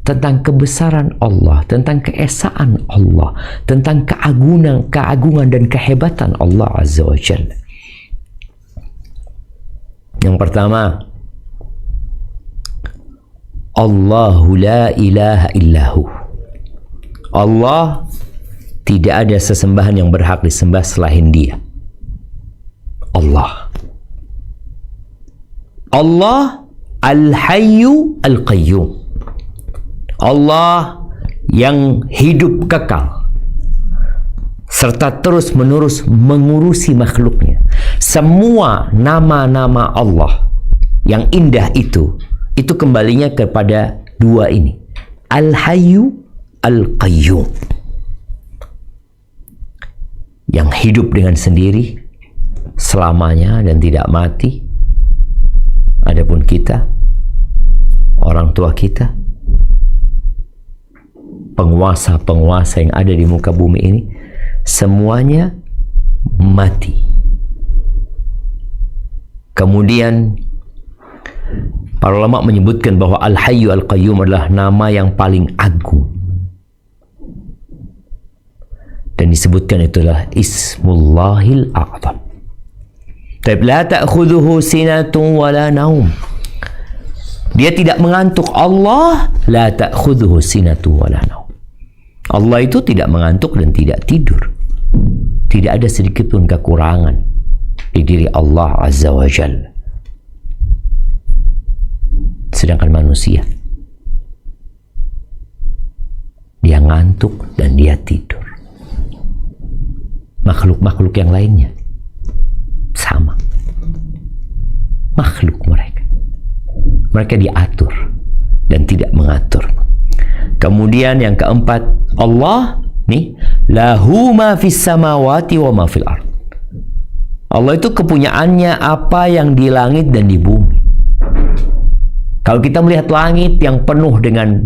tentang kebesaran Allah, tentang keesaan Allah, tentang keagungan dan kehebatan Allah Azza wa Jalla. Yang pertama, Allahu la ilaha illahu. Allah, tidak ada sesembahan yang berhak disembah selain Dia. Allah. Allah Al-Hayyu Al-Qayyum. Allah yang hidup kekal serta terus-menerus mengurusi makhluknya. Semua nama-nama Allah yang indah itu kembalinya kepada dua ini, Al-Hayyu Al-Qayyum, yang hidup dengan sendiri selamanya dan tidak mati. Adapun kita, orang tua kita, penguasa-penguasa yang ada di muka bumi ini, semuanya mati. Kemudian para ulama menyebutkan bahwa Al-Hayyu Al-Qayyum adalah nama yang paling agung, dan disebutkan itulah Ismullahil A'zam. Tapi la ta'khudhuhu sinatun wala naum. Dia tidak mengantuk. Allah la ta'khudhuhu sinatun wala naum. Allah itu tidak mengantuk dan tidak tidur. Tidak ada sedikit pun kekurangan di diri Allah Azza wa Jalla. Sedangkan manusia, dia ngantuk dan dia tidur. Makhluk-makhluk yang lainnya sama. Makhluk mereka diatur dan tidak mengatur. Kemudian yang keempat, Allah nih, lahu ma fis samawati wa ma fil ard. Allah itu kepunyaannya apa yang di langit dan di bumi. Kalau kita melihat langit yang penuh dengan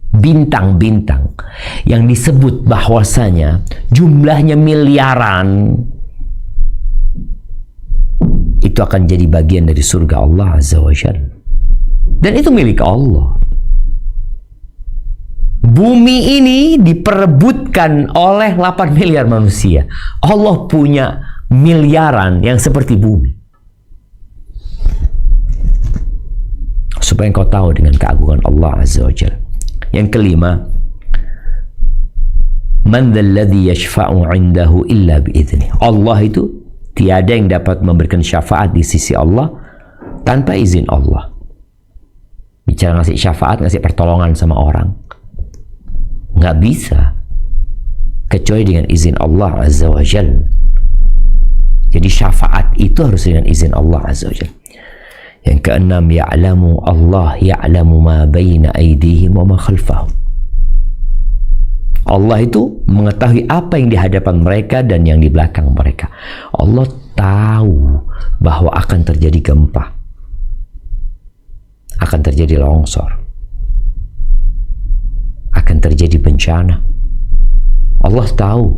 bintang-bintang yang disebut bahwasanya jumlahnya miliaran, itu akan jadi bagian dari surga Allah Azza wa Jalla, dan itu milik Allah. Bumi ini diperebutkan oleh 8 miliar manusia. Allah punya miliaran yang seperti bumi. Supaya engkau tahu dengan keagungan Allah Azza wa Jalla. Yang kelima, man dzalladzi yashfa'u 'indahu illa bi'idznih. Allah itu tiada yang dapat memberikan syafaat di sisi Allah tanpa izin Allah. Bicara ngasih syafaat, ngasih pertolongan sama orang, nggak bisa kecuali dengan izin Allah Azza wa Jalla. Jadi syafaat itu harus dengan izin Allah Azza wa Jalla. Yang keenam, ya'lamu Allah ya'lamu ma baina aydihim wa ma khalfahum. Allah itu mengetahui apa yang di hadapan mereka dan yang di belakang mereka. Allah tahu bahwa akan terjadi gempa, akan terjadi longsor, akan terjadi bencana. Allah tahu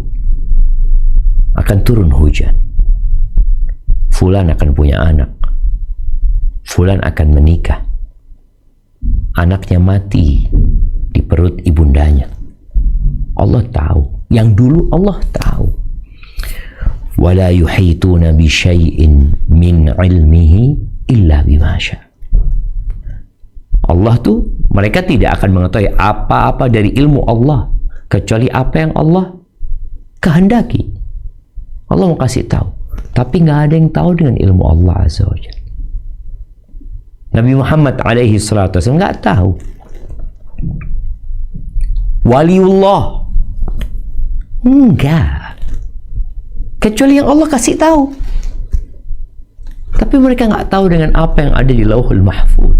akan turun hujan. Fulan akan punya anak. Fulan akan menikah. Anaknya mati di perut ibundanya. Allah tahu. Yang dulu Allah tahu. Wala yuhituna bi syai'in min ilmihi illa bima syaa. Allah tuh, mereka tidak akan mengetahui apa-apa dari ilmu Allah kecuali apa yang Allah kehendaki. Allah mau kasih tahu, tapi nggak ada yang tahu dengan ilmu Allah Azza wa Jalla. Nabi Muhammad alaihi salatu wasallam nggak tahu. Waliullah enggak, kecuali yang Allah kasih tahu. Tapi mereka nggak tahu dengan apa yang ada di Lauhul Mahfuz.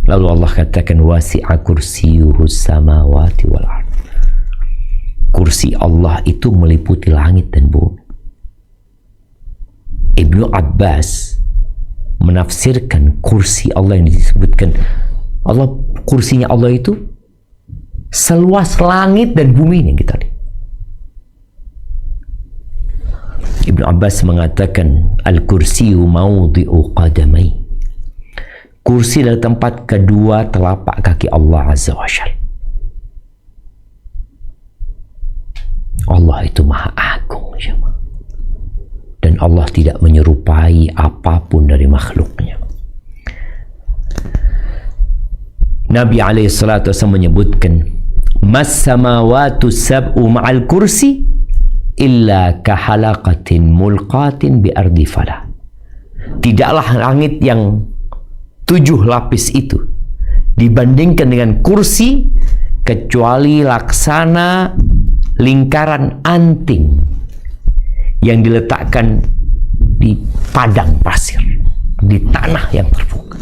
Lalu Allah katakan, wasi'a kursiyuhus samawati wal ard. Kursi Allah itu meliputi langit dan bumi. Ibnu Abbas menafsirkan kursi Allah yang disebutkan Allah, kursinya Allah itu seluas langit dan bumi yang kita lihat. Ibnu Abbas mengatakan, al-kursiyu mawdi'u qadamai. Kursi adalah tempat kedua telapak kaki Allah Azza wa Jalla. Allah itu maha agung, dan Allah tidak menyerupai apapun dari makhluknya. Nabi alaihissalatu wassalam menyebutkan, mas samawatu sab'u ma'al kursi illa kahalaqatin mulqatin bi ardi falah. Tidaklah langit yang 7 lapis itu dibandingkan dengan kursi kecuali laksana lingkaran anting yang diletakkan di padang pasir, di tanah yang terbuka.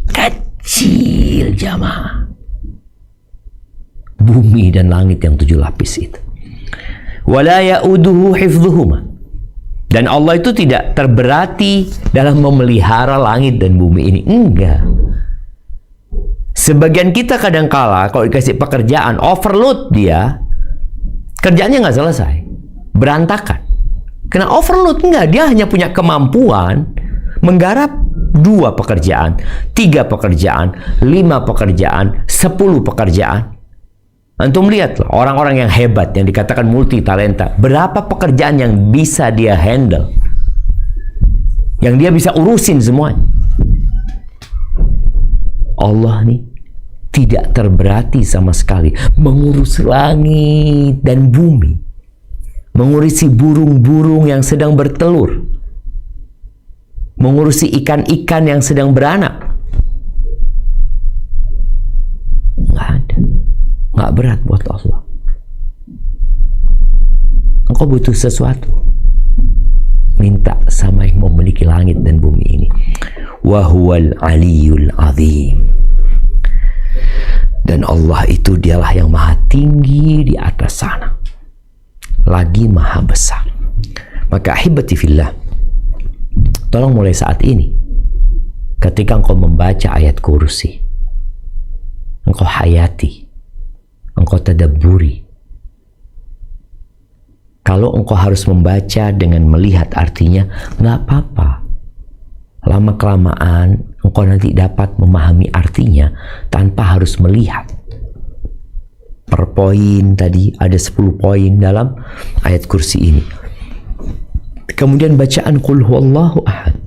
Kecil jamaah. Bumi dan langit yang 7 lapis itu. Wala ya'uduhu hifdhuhuma. Dan Allah itu tidak terberati dalam memelihara langit dan bumi ini. Enggak. Sebagian kita kadangkala kalau dikasih pekerjaan, overload dia, kerjaannya nggak selesai. Berantakan. Karena overload enggak. Dia hanya punya kemampuan menggarap 2 pekerjaan, 3 pekerjaan, 5 pekerjaan, 10 pekerjaan. Antum lihatlah orang-orang yang hebat, yang dikatakan multi talenta, berapa pekerjaan yang bisa dia handle, yang dia bisa urusin semuanya. Allah nih tidak terberati sama sekali mengurus langit dan bumi, mengurusi burung-burung yang sedang bertelur, mengurusi ikan-ikan yang sedang beranak. Nggak ada. Nggak berat buat Allah. Engkau butuh sesuatu, minta sama yang memiliki langit dan bumi ini. Wa huwal aliyul azim. Dan Allah itu dialah yang maha tinggi di atas sana, lagi maha besar. Maka ahibati fillah, tolong mulai saat ini, ketika engkau membaca ayat kursi, engkau hayati, engkau tadabburi. Kalau engkau harus membaca dengan melihat artinya, nggak apa-apa. Lama-kelamaan engkau nanti dapat memahami artinya tanpa harus melihat. Per poin tadi ada 10 poin dalam ayat kursi ini. Kemudian bacaan Qul huwallahu ahad.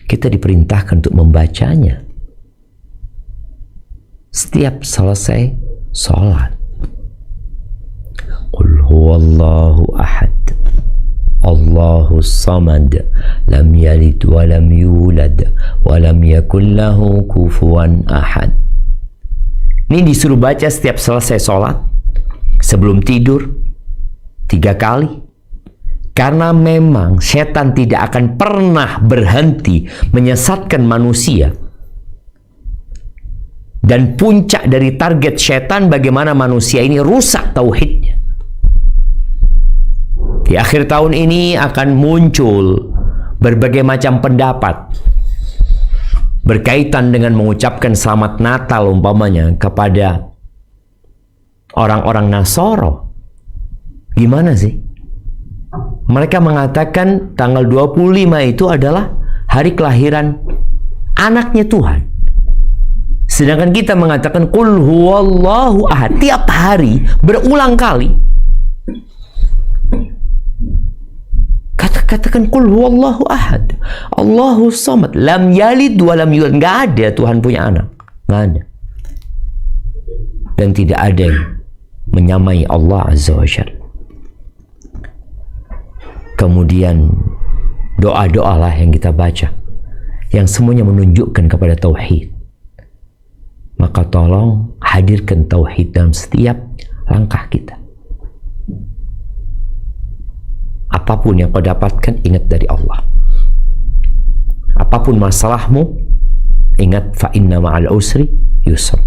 Kita diperintahkan untuk membacanya setiap selesai sholat. Qul huwallahu ahad, Allahus samad, lam yalid wa lam yulad wa lam yakul lahu kufuwan ahad. Ini disuruh baca setiap selesai sholat, sebelum tidur 3 kali. Karena memang setan tidak akan pernah berhenti menyesatkan manusia. Dan puncak dari target setan bagaimana manusia ini rusak tauhidnya. Di akhir tahun ini akan muncul berbagai macam pendapat berkaitan dengan mengucapkan selamat Natal umpamanya kepada orang-orang Nasoro. Gimana sih? Mereka mengatakan tanggal 25 itu adalah hari kelahiran anaknya Tuhan. Sedangkan kita mengatakan Qul huwallahu ahad tiap hari berulang kali. Katakan Qul huwallahu ahad, Allahus samad, lam yalid wa lam yulad. Nggak ada Tuhan punya anak, nggak ada. Dan tidak ada yang menyamai Allah Azza wa Jalla. Kemudian doa-doalah yang kita baca, yang semuanya menunjukkan kepada tauhid. Maka tolong hadirkan tauhid dalam setiap langkah kita. Apapun yang kau dapatkan, ingat dari Allah. Apapun masalahmu, ingat fa inna ma'al usri yusra.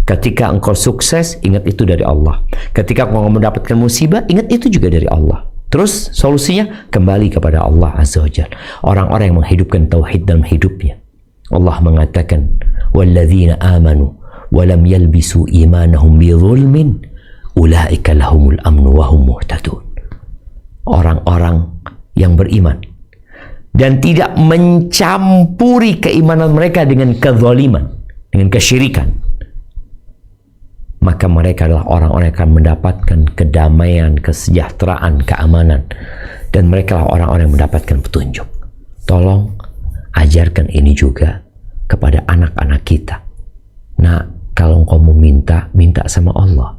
Ketika engkau sukses, ingat itu dari Allah. Ketika engkau mendapatkan musibah, ingat itu juga dari Allah. Terus solusinya kembali kepada Allah Azza wa Jalla. Orang-orang yang menghidupkan tauhid dalam hidupnya. Allah mengatakan, "Walladzina amanu wa lam yalbisu imanahum bidzulmin, ulaika lahumul amnu wa hum muhtadun." Orang-orang yang beriman dan tidak mencampuri keimanan mereka dengan kezaliman, dengan kesyirikan, maka mereka adalah orang-orang yang akan mendapatkan kedamaian, kesejahteraan, keamanan, dan mereka adalah orang-orang yang mendapatkan petunjuk. Tolong ajarkan ini juga kepada anak-anak kita. Nah, kalau engkau mau minta, minta sama Allah.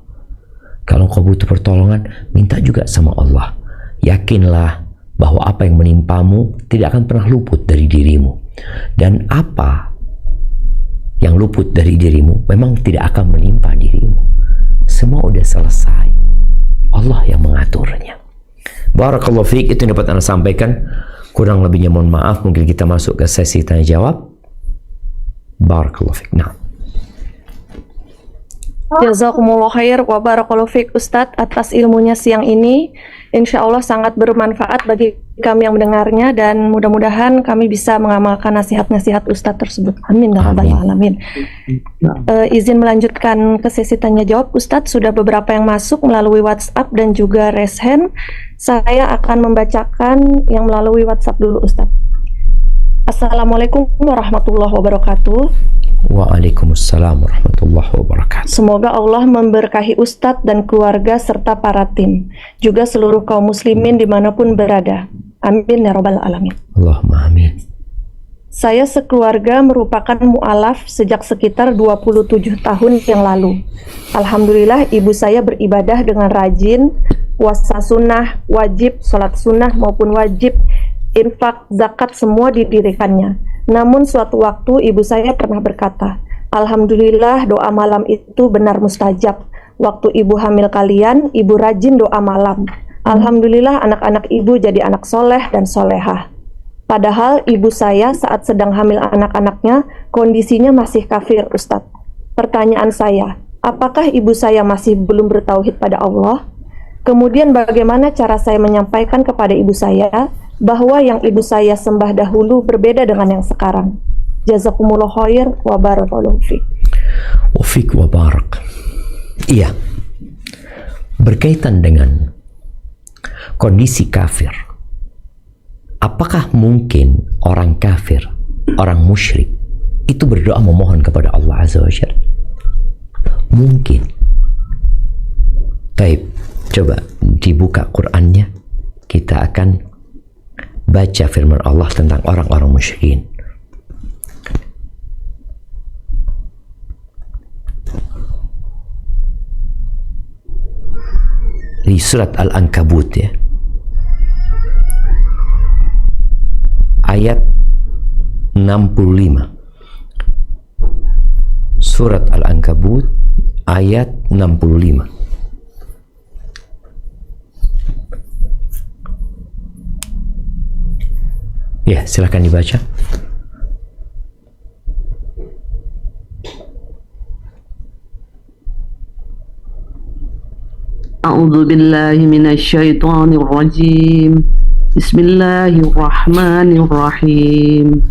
Kalau engkau butuh pertolongan, minta juga sama Allah. Yakinlah bahwa apa yang menimpamu tidak akan pernah luput dari dirimu. Dan apa yang luput dari dirimu memang tidak akan menimpa dirimu. Semua udah selesai. Allah yang mengaturnya. Barakallahu fiik, itu yang dapat Anda sampaikan. Kurang lebihnya mohon maaf. Mungkin kita masuk ke sesi tanya jawab. Barakallahu fiik. Nah. Jazakumullah khair wa barakallahu fiik Ustadz atas ilmunya siang ini. Insya Allah sangat bermanfaat bagi kami yang mendengarnya, dan mudah-mudahan kami bisa mengamalkan nasihat-nasihat Ustadz tersebut. Amin ya rabbal alamin. Izin melanjutkan ke sesi tanya jawab Ustadz. Sudah beberapa yang masuk melalui WhatsApp dan juga raise hand. Saya akan membacakan yang melalui WhatsApp dulu Ustadz. Assalamualaikum warahmatullahi wabarakatuh. Waalaikumsalam warahmatullahi wabarakatuh. Semoga Allah memberkahi Ustadz dan keluarga serta para tim, juga seluruh kaum muslimin dimanapun berada. Amin ya rabbal alamin. Allahumma amin. Saya sekeluarga merupakan mu'alaf sejak sekitar 27 tahun yang lalu. Alhamdulillah ibu saya beribadah dengan rajin, puasa sunnah, wajib, sholat sunnah maupun wajib, infak, zakat semua didirikannya. Namun suatu waktu ibu saya pernah berkata, alhamdulillah doa malam itu benar mustajab. Waktu ibu hamil kalian, ibu rajin doa malam. Alhamdulillah anak-anak ibu jadi anak soleh dan solehah. Padahal ibu saya saat sedang hamil anak-anaknya, kondisinya masih kafir Ustadz. Pertanyaan saya, apakah ibu saya masih belum bertauhid pada Allah? Kemudian bagaimana cara saya menyampaikan kepada ibu saya bahwa yang ibu saya sembah dahulu berbeda dengan yang sekarang? Jazakumullah khair wa barakallahu fiik. Wa fiik wa barak. Iya. Berkaitan dengan kondisi kafir. Apakah mungkin orang kafir, orang musyrik itu berdoa memohon kepada Allah Azza wa Jalla? Mungkin. Baik, coba dibuka Qur'annya. Kita akan baca firman Allah tentang orang-orang musyrikin. Di surat Al-Ankabut ya. Ayat 65. Surat Al-Ankabut ayat 65. Ya, silakan dibaca. A'udzu billahi minasyaitonir rajim. Bismillahirrahmanirrahim.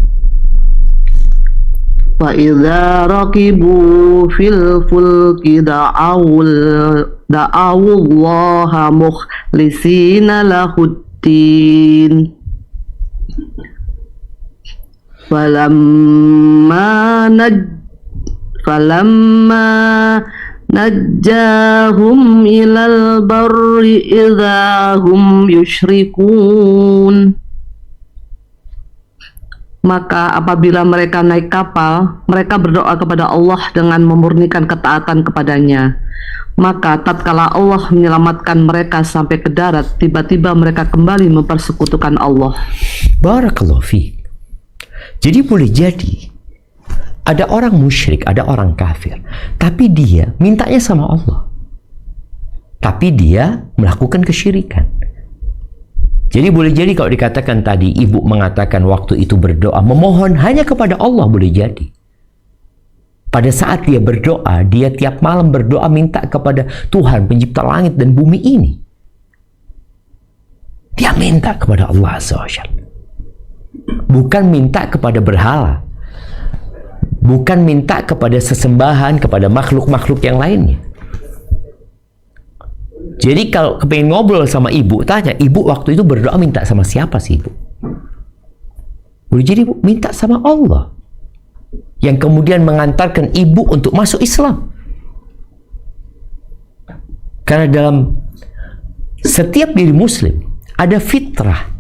Wa idza raqibu fil fulki da'awullaha mukhlisina lahuddin. Falamma najjahum ilal barri idahum yusyrikun. Maka apabila mereka naik kapal, mereka berdoa kepada Allah dengan memurnikan ketaatan kepadanya. Maka tatkala Allah menyelamatkan mereka sampai ke darat, tiba-tiba mereka kembali mempersekutukan Allah. Barakallahu fiik. Jadi boleh jadi ada orang musyrik, ada orang kafir, tapi dia mintanya sama Allah. Tapi dia melakukan kesyirikan. Jadi boleh jadi kalau dikatakan tadi ibu mengatakan waktu itu berdoa memohon hanya kepada Allah, boleh jadi. Pada saat dia berdoa, dia tiap malam berdoa minta kepada Tuhan pencipta langit dan bumi ini. Dia minta kepada Allah Azza wa Jalla. Bukan minta kepada berhala. Bukan minta kepada sesembahan, kepada makhluk-makhluk yang lainnya. Jadi kalau kepingin ngobrol sama ibu, tanya, ibu waktu itu berdoa minta sama siapa sih ibu? Boleh jadi ibu minta sama Allah, yang kemudian mengantarkan ibu untuk masuk Islam. Karena dalam setiap diri muslim ada fitrah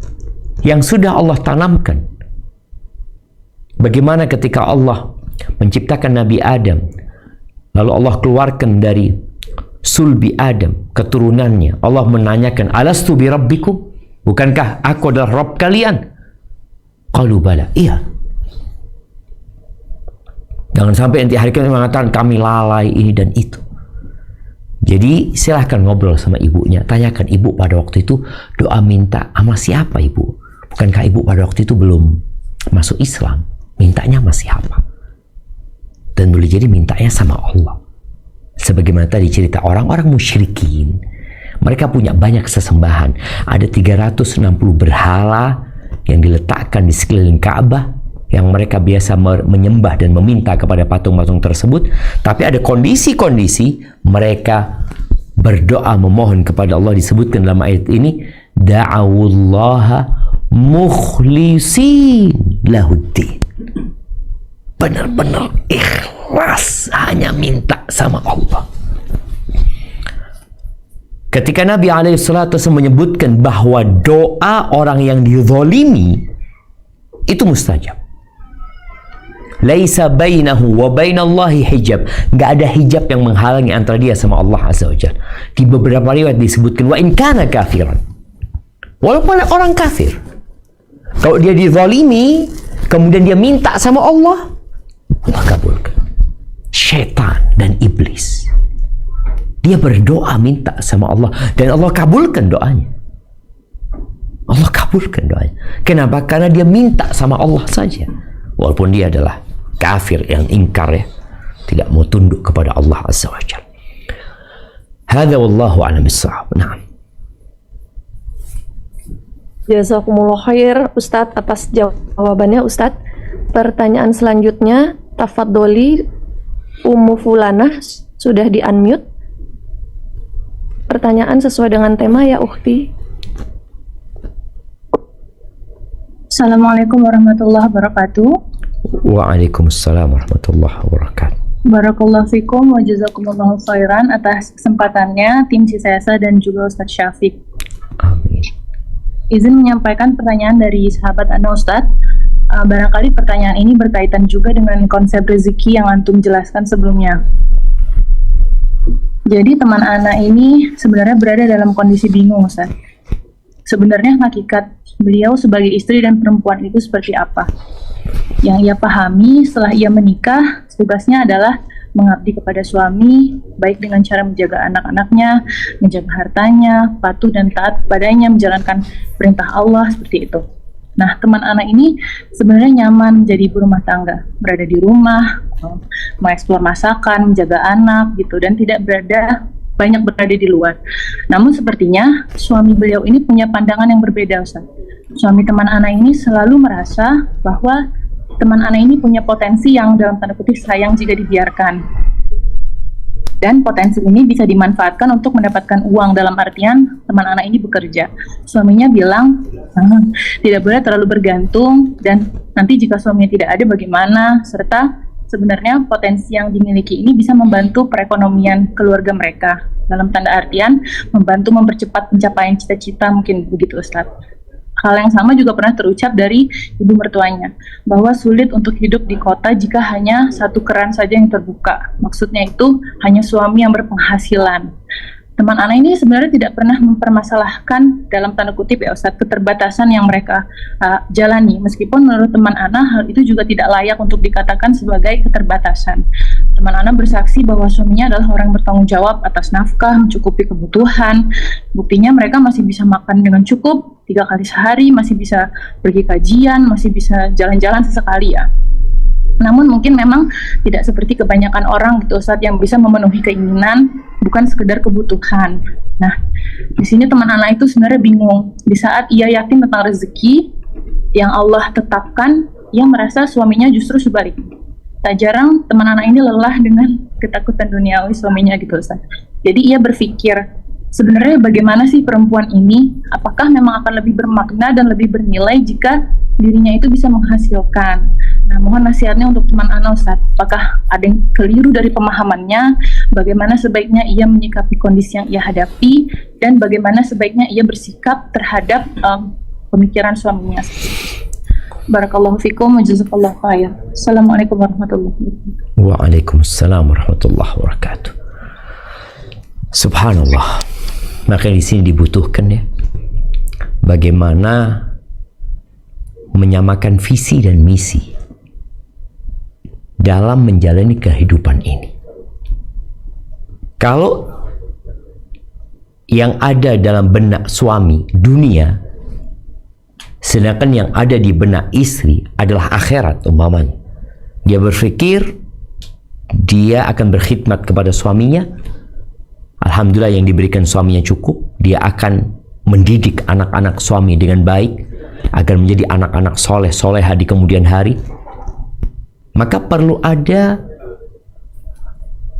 yang sudah Allah tanamkan. Bagaimana ketika Allah menciptakan Nabi Adam, lalu Allah keluarkan dari sulbi Adam, keturunannya, Allah menanyakan, alastu bi rabbikum? Bukankah aku adalah Rabb kalian? Qalu bala, iya. Jangan sampai nanti hari kiamat mengatakan kami lalai ini dan itu. Jadi silahkan ngobrol sama ibunya, tanyakan, ibu pada waktu itu doa minta sama siapa ibu? Bukankah ibu pada waktu itu belum masuk Islam? Mintanya sama siapa? Dan boleh jadi mintanya sama Allah. Sebagaimana tadi cerita orang-orang musyrikin, mereka punya banyak sesembahan. Ada 360 berhala yang diletakkan di sekeliling Ka'bah, yang mereka biasa menyembah dan meminta kepada patung-patung tersebut. Tapi ada kondisi-kondisi mereka berdoa memohon kepada Allah, disebutkan dalam ayat ini, da'awullaha mukhlisin lahuddin. Benar-benar ikhlas, hanya minta sama Allah. Ketika Nabi SAW menyebutkan bahwa doa orang yang dizalimi itu mustajab. Laisa bainahu wa bainallahi hijab. Nggak ada hijab yang menghalangi antara dia sama Allah Azza wa Jalla. Di beberapa riwayat disebutkan, wa in kana kafiran. Walaupun orang kafir, kalau dia dizalimi, kemudian dia minta sama Allah, Allah kabulkan. Syaitan dan iblis, dia berdoa minta sama Allah dan Allah kabulkan doanya. Allah kabulkan doanya. Kenapa? Karena dia minta sama Allah saja. Walaupun dia adalah kafir yang ingkar, ya, tidak mau tunduk kepada Allah Azza wa Jalla. Hadza wallahu a'lam bissawab. Naam. Jazakumullah khair Ustadz atas jawabannya Ustadz. Pertanyaan selanjutnya, tafadholi Ummu Fulanah, sudah di-unmute. Pertanyaan sesuai dengan tema ya Ukhti. Assalamualaikum warahmatullahi wabarakatuh. Waalaikumsalam warahmatullahi wabarakatuh. Barakallahu fikum wa jazakumullahu khairan atas kesempatannya tim Sisesa dan juga Ustadz Syafiq. Amin. Izin menyampaikan pertanyaan dari sahabat Anda Ustadz. Barangkali pertanyaan ini berkaitan juga dengan konsep rezeki yang antum jelaskan sebelumnya. Jadi teman Ana ini sebenarnya berada dalam kondisi bingung Ustadz. Sebenarnya hakikat beliau sebagai istri dan perempuan itu seperti apa? Yang ia pahami setelah ia menikah, tugasnya adalah mengabdi kepada suami, baik dengan cara menjaga anak-anaknya, menjaga hartanya, patuh dan taat padanya, menjalankan perintah Allah, seperti itu. Nah, teman anak ini sebenarnya nyaman menjadi ibu rumah tangga, berada di rumah, mengeksplor masakan, menjaga anak, gitu, dan tidak banyak berada di luar. Namun sepertinya suami beliau ini punya pandangan yang berbeda, Ustaz. Suami teman anak ini selalu merasa bahwa teman anak ini punya potensi yang dalam tanda kutip sayang jika dibiarkan. Dan potensi ini bisa dimanfaatkan untuk mendapatkan uang, dalam artian teman anak ini bekerja. Suaminya bilang, tidak boleh terlalu bergantung, dan nanti jika suaminya tidak ada bagaimana, serta sebenarnya potensi yang dimiliki ini bisa membantu perekonomian keluarga mereka. Dalam tanda artian, membantu mempercepat pencapaian cita-cita, mungkin begitu Ustadz. Hal yang sama juga pernah terucap dari ibu mertuanya, bahwa sulit untuk hidup di kota jika hanya satu keran saja yang terbuka. Maksudnya itu hanya suami yang berpenghasilan. Teman anak ini sebenarnya tidak pernah mempermasalahkan dalam tanda kutip ya Ustadz, keterbatasan yang mereka jalani. Meskipun menurut teman anak hal itu juga tidak layak untuk dikatakan sebagai keterbatasan. Teman anak bersaksi bahwa suaminya adalah orang bertanggung jawab atas nafkah, mencukupi kebutuhan. Buktinya mereka masih bisa makan dengan cukup 3 kali sehari, masih bisa pergi kajian, masih bisa jalan-jalan sesekali ya. Namun mungkin memang tidak seperti kebanyakan orang gitu Ustadz, yang bisa memenuhi keinginan bukan sekedar kebutuhan. Nah, di sini teman anak itu sebenarnya bingung. Di saat ia yakin tentang rezeki yang Allah tetapkan, ia merasa suaminya justru sebaliknya. Tak jarang teman anak ini lelah dengan ketakutan duniawi suaminya gitu Ustadz. Jadi ia berpikir, sebenarnya bagaimana sih perempuan ini? Apakah memang akan lebih bermakna dan lebih bernilai jika dirinya itu bisa menghasilkan. Nah, mohon nasihatnya untuk teman Ana, Ustaz. Apakah ada yang keliru dari pemahamannya? Bagaimana sebaiknya ia menyikapi kondisi yang ia hadapi? Dan bagaimana sebaiknya ia bersikap terhadap pemikiran suaminya? Barakallahu fikum wa jazakallahu khair. Assalamualaikum warahmatullahi wabarakatuh. Waalaikumsalam warahmatullahi wabarakatuh. Subhanallah. Maka di sini dibutuhkan ya, bagaimana menyamakan visi dan misi dalam menjalani kehidupan ini. Kalau yang ada dalam benak suami dunia, sedangkan yang ada di benak istri adalah akhirat umpamanya, dia berpikir dia akan berkhidmat kepada suaminya, alhamdulillah yang diberikan suaminya cukup, dia akan mendidik anak-anak suami dengan baik agar menjadi anak-anak soleh soleha di kemudian hari. Maka perlu ada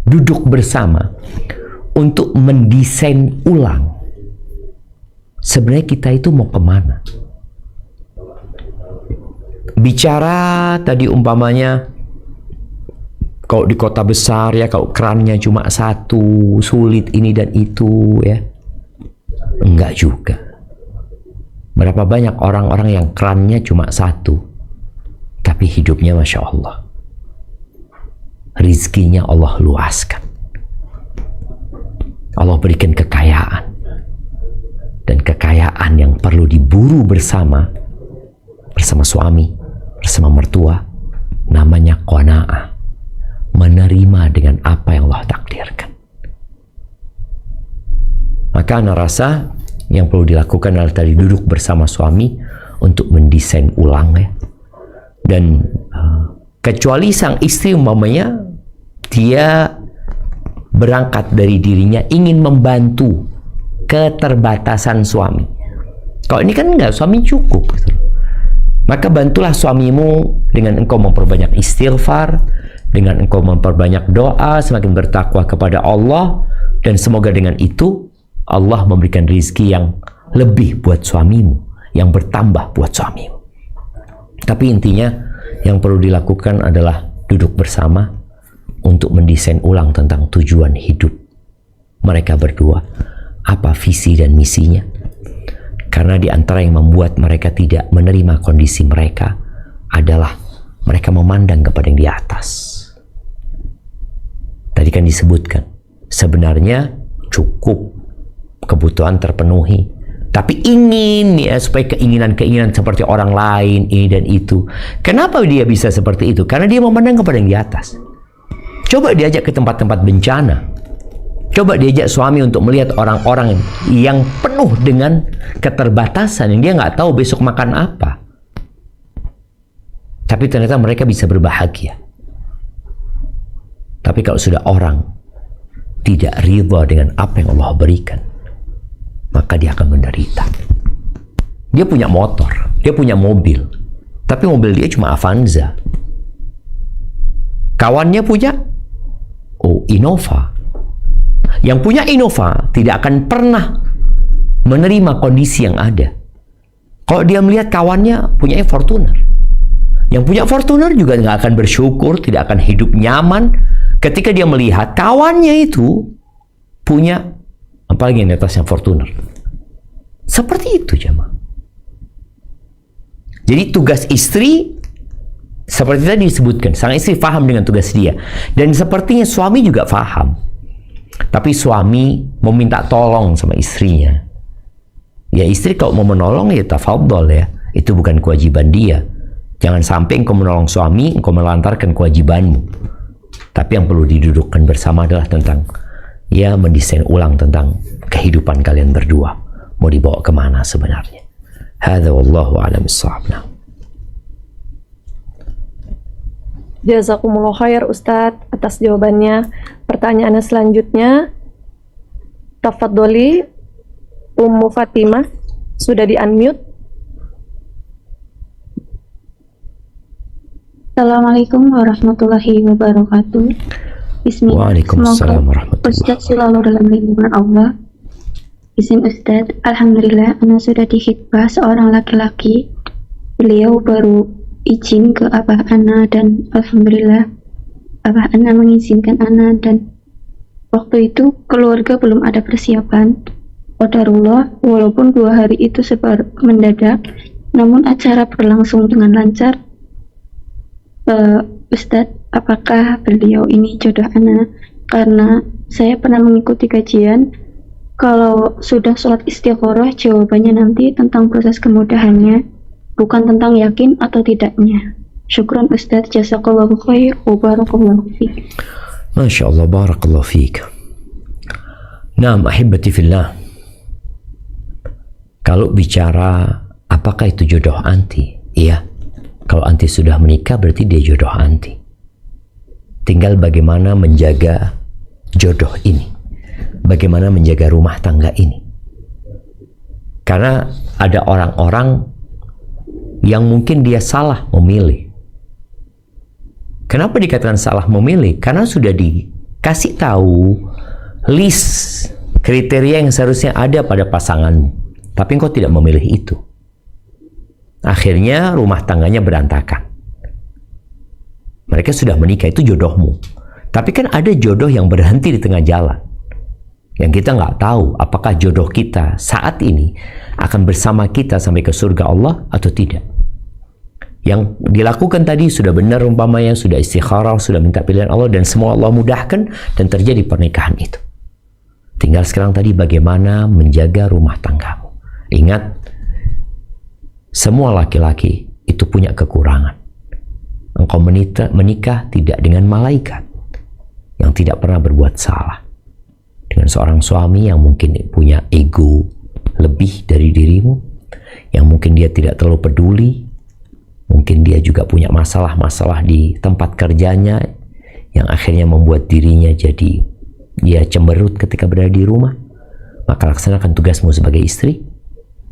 duduk bersama untuk mendesain ulang sebenarnya kita itu mau kemana. Bicara tadi umpamanya kalau di kota besar ya, kalau kerannya cuma satu, sulit ini dan itu ya, enggak juga. Berapa banyak orang-orang yang kerannya cuma satu tapi hidupnya Masya Allah, rizkinya Allah luaskan, Allah berikan kekayaan, dan kekayaan yang perlu diburu bersama suami, bersama mertua, namanya qanaah, menerima dengan apa yang Allah takdirkan. Maka Ana rasa yang perlu dilakukan adalah tadi duduk bersama suami untuk mendesain ulang ya. Dan kecuali sang istri umpamanya dia berangkat dari dirinya ingin membantu keterbatasan suami. Kalau ini kan enggak, suami cukup gitu. Maka bantulah suamimu dengan engkau memperbanyak istighfar, dengan engkau memperbanyak doa, semakin bertakwa kepada Allah, dan semoga dengan itu Allah memberikan rizki yang lebih buat suamimu, yang bertambah buat suamimu. Tapi intinya yang perlu dilakukan adalah duduk bersama untuk mendesain ulang tentang tujuan hidup mereka berdua, apa visi dan misinya. Karena di antara yang membuat mereka tidak menerima kondisi mereka adalah mereka memandang kepada yang di atas. Tadi kan disebutkan, sebenarnya cukup, kebutuhan terpenuhi, tapi ingin ya supaya keinginan-keinginan seperti orang lain ini dan itu. Kenapa dia bisa seperti itu? Karena dia memandang kepada yang di atas. Coba diajak ke tempat-tempat bencana. Coba diajak suami untuk melihat orang-orang yang penuh dengan keterbatasan, yang dia nggak tahu besok makan apa. Tapi ternyata mereka bisa berbahagia. Tapi kalau sudah orang tidak ridha dengan apa yang Allah berikan, maka dia akan menderita. Dia punya motor, dia punya mobil, tapi mobil dia cuma Avanza. Kawannya punya Innova. Yang punya Innova tidak akan pernah menerima kondisi yang ada. Kalau dia melihat kawannya punya Fortuner, yang punya Fortuner juga nggak akan bersyukur, tidak akan hidup nyaman ketika dia melihat kawannya itu punya apalagi yang di atasnya Fortuner. Seperti itu jemaah. Jadi tugas istri seperti tadi disebutkan, sang istri paham dengan tugas dia, dan sepertinya suami juga paham. Tapi suami mau minta tolong sama istrinya. Ya istri kalau mau menolong ya tafadhol ya. Itu bukan kewajiban dia. Jangan sampai engkau menolong suami, engkau melantarkan kewajibanmu. Tapi yang perlu didudukkan bersama adalah tentang ya mendesain ulang tentang kehidupan kalian berdua. Mau dibawa kemana sebenarnya. Hadza wallahu a'lam bissawab. Jazakumullah khair Ustadz atas jawabannya. Pertanyaan selanjutnya, tafadholi Ummu Fatimah, sudah di-unmute. Assalamualaikum warahmatullahi wabarakatuh. Bismillah. Waalaikumsalam warahmatullahi Ustadz selalu dalam lindungan Allah. Izin Ustadz, alhamdulillah, Ana sudah dihitbah seorang laki-laki beliau baru izin ke Abah Ana dan alhamdulillah Abah Ana mengizinkan Ana, dan waktu itu keluarga belum ada persiapan. Qadarullah, walaupun 2 hari itu mendadak, namun acara berlangsung dengan lancar. Ustadz, apakah beliau ini jodoh Ana? Karena saya pernah mengikuti kajian, kalau sudah sholat istikharah, jawabannya nanti tentang proses kemudahannya, bukan tentang yakin atau tidaknya. Syukran Ustadz, jazakallahu khair, wa barakallahu fiik. Masya Allah, barakallahu fiik. Naam, ahibati fillah. Kalau bicara apakah itu jodoh anti? Iya. Kalau anti sudah menikah berarti dia jodoh anti. Tinggal bagaimana menjaga jodoh ini. Bagaimana menjaga rumah tangga ini. Karena ada orang-orang yang mungkin dia salah memilih. Kenapa dikatakan salah memilih? Karena sudah dikasih tahu list kriteria yang seharusnya ada pada pasanganmu, tapi engkau tidak memilih itu. Akhirnya rumah tangganya berantakan. Mereka sudah menikah, itu jodohmu. Tapi kan ada jodoh yang berhenti di tengah jalan, yang kita nggak tahu apakah jodoh kita saat ini akan bersama kita sampai ke surga Allah atau tidak. Yang dilakukan tadi sudah benar, umpamanya sudah istikharah, sudah minta pilihan Allah, dan semua Allah mudahkan dan terjadi pernikahan itu. Tinggal sekarang tadi bagaimana menjaga rumah tanggamu. Ingat, semua laki-laki itu punya kekurangan. Engkau menikah tidak dengan malaikat yang tidak pernah berbuat salah, dengan seorang suami yang mungkin punya ego lebih dari dirimu, yang mungkin dia tidak terlalu peduli. Mungkin dia juga punya masalah-masalah di tempat kerjanya yang akhirnya membuat dirinya jadi dia cemberut ketika berada di rumah. Maka laksanakan tugasmu sebagai istri.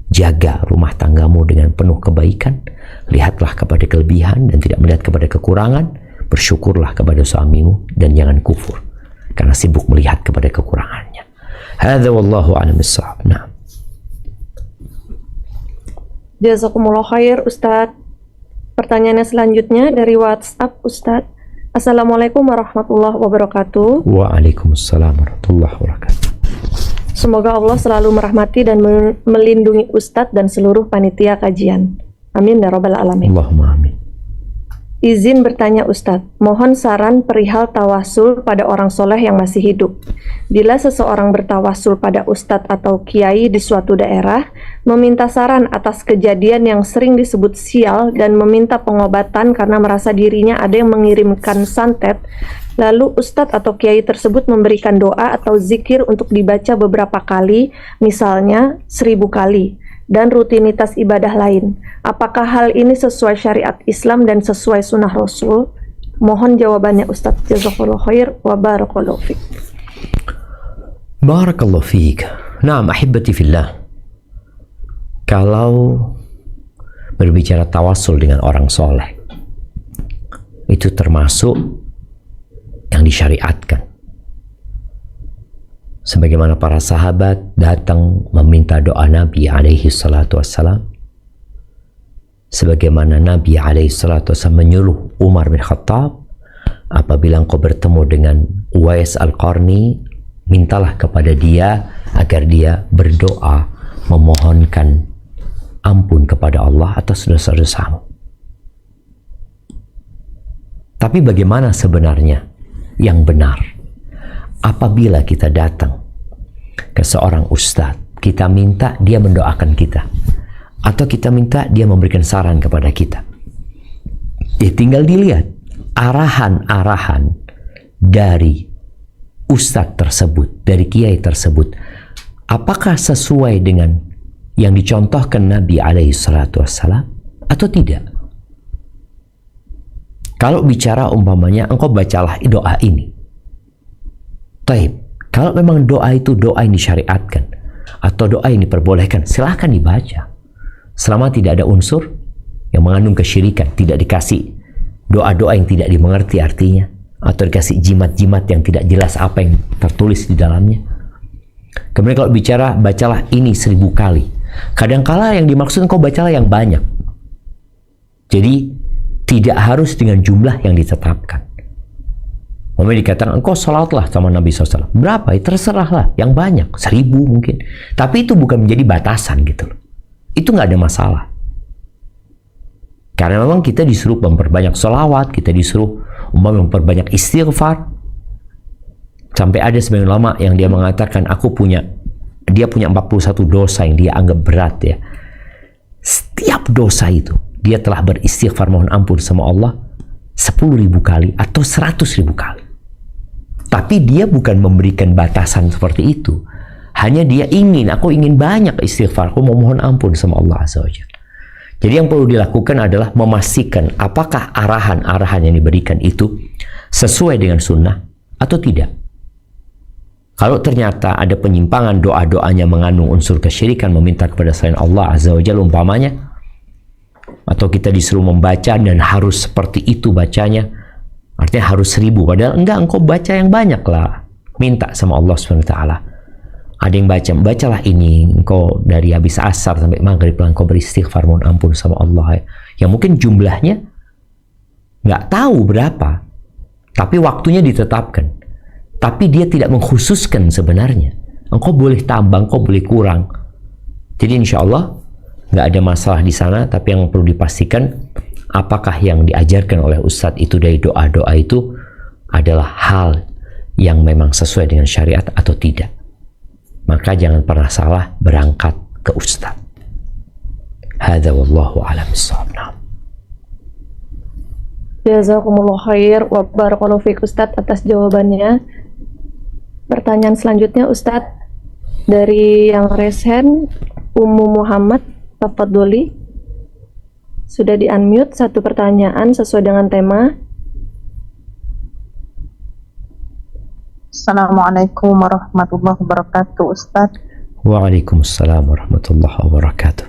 Jaga rumah tanggamu dengan penuh kebaikan. Lihatlah kepada kelebihan dan tidak melihat kepada kekurangan. Bersyukurlah kepada suamimu dan jangan kufur karena sibuk melihat kepada kekurangannya. Hadza wallahu a'lam bissawab. Nah. Jazakumullah khair Ustadz. Pertanyaannya selanjutnya dari WhatsApp Ustadz. Assalamualaikum warahmatullahi wabarakatuh. Waalaikumsalam warahmatullahi wabarakatuh. Semoga Allah selalu merahmati dan melindungi Ustadz dan seluruh panitia kajian. Amin ya rabbal alamin. Allahumma amin. Izin bertanya Ustadz, mohon saran perihal tawasul pada orang soleh yang masih hidup. Bila seseorang bertawasul pada Ustadz atau kiai di suatu daerah, meminta saran atas kejadian yang sering disebut sial dan meminta pengobatan karena merasa dirinya ada yang mengirimkan santet, lalu Ustadz atau kiai tersebut memberikan doa atau zikir untuk dibaca beberapa kali, misalnya 1000 kali, dan rutinitas ibadah lain. Apakah hal ini sesuai syariat Islam dan sesuai sunnah Rasul? Mohon jawabannya Ustadz. Jazakallahu khair wa barakallahu fiik. Barakallahu fiik. Naam, ahibati fillah. Kalau berbicara tawasul dengan orang soleh, itu termasuk yang disyariatkan. Sebagaimana para sahabat datang meminta doa Nabi alaihi salatu wassalam. Sebagaimana Nabi alaihi salatu wassalam menyuruh Umar bin Khattab, apabila engkau bertemu dengan Uwais Al-Qarni, mintalah kepada dia agar dia berdoa memohonkan ampun kepada Allah atas dosa-dosamu. Tapi bagaimana sebenarnya yang benar? Apabila kita datang ke seorang ustadz, kita minta dia mendoakan kita, atau kita minta dia memberikan saran kepada kita, ya tinggal dilihat arahan-arahan dari ustadz tersebut, dari kiai tersebut, apakah sesuai dengan yang dicontohkan Nabi alaihi salatu wassalam atau tidak. Kalau bicara umpamanya engkau bacalah doa ini, taib, kalau memang doa itu doa yang disyariatkan atau doa yang diperbolehkan, silahkan dibaca. Selama tidak ada unsur yang mengandung kesyirikan, tidak dikasih doa-doa yang tidak dimengerti artinya, atau dikasih jimat-jimat yang tidak jelas apa yang tertulis di dalamnya. Kemudian kalau bicara bacalah ini 1000 kali, kadangkala yang dimaksud engkau bacalah yang banyak. Jadi tidak harus dengan jumlah yang ditetapkan. Umpamanya dikatakan engkau sholatlah sama Nabi SAW. Berapa? Ya, terserahlah. Yang banyak, 1000 mungkin. Tapi itu bukan menjadi batasan gitu loh. Itu nggak ada masalah. Karena memang kita disuruh memperbanyak sholawat, kita disuruh memperbanyak istighfar. Sampai ada sebagian ulama yang dia mengatakan dia punya 41 dosa yang dia anggap berat ya. Setiap dosa itu dia telah beristighfar mohon ampun sama Allah 10.000 kali atau 100.000 kali. Tapi dia bukan memberikan batasan seperti itu. Hanya dia aku ingin banyak istighfar, aku mau mohon ampun sama Allah Azza wa Jalla. Jadi yang perlu dilakukan adalah memastikan apakah arahan-arahan yang diberikan itu sesuai dengan sunnah atau tidak. Kalau ternyata ada penyimpangan, doa-doanya mengandung unsur kesyirikan, meminta kepada selain Allah Azza wa Jalla umpamanya, atau kita disuruh membaca dan harus seperti itu bacanya, artinya harus 1000, padahal enggak, engkau baca yang banyak lah, minta sama Allah SWT. Ada yang bacalah ini, engkau dari habis asar sampai maghrib lah engkau beristighfar mohon ampun sama Allah ya. Yang mungkin jumlahnya nggak tahu berapa, tapi waktunya ditetapkan. Tapi dia tidak mengkhususkan sebenarnya. Engkau boleh tambah, engkau boleh kurang. Jadi insya Allah nggak ada masalah di sana, tapi yang perlu dipastikan apakah yang diajarkan oleh Ustadz itu dari doa-doa itu adalah hal yang memang sesuai dengan syariat atau tidak. Maka jangan pernah salah berangkat ke Ustadz. Hadza wallahu a'lam bissawab. Jazakumullah khair wa barakallahu fiik Ustadz atas jawabannya. Pertanyaan selanjutnya Ustadz dari yang resen Ummu Muhammad, tafadholi. Sudah di-unmute, satu pertanyaan sesuai dengan tema. Assalamualaikum warahmatullahi wabarakatuh, Ustaz. Waalaikumsalam warahmatullahi wabarakatuh.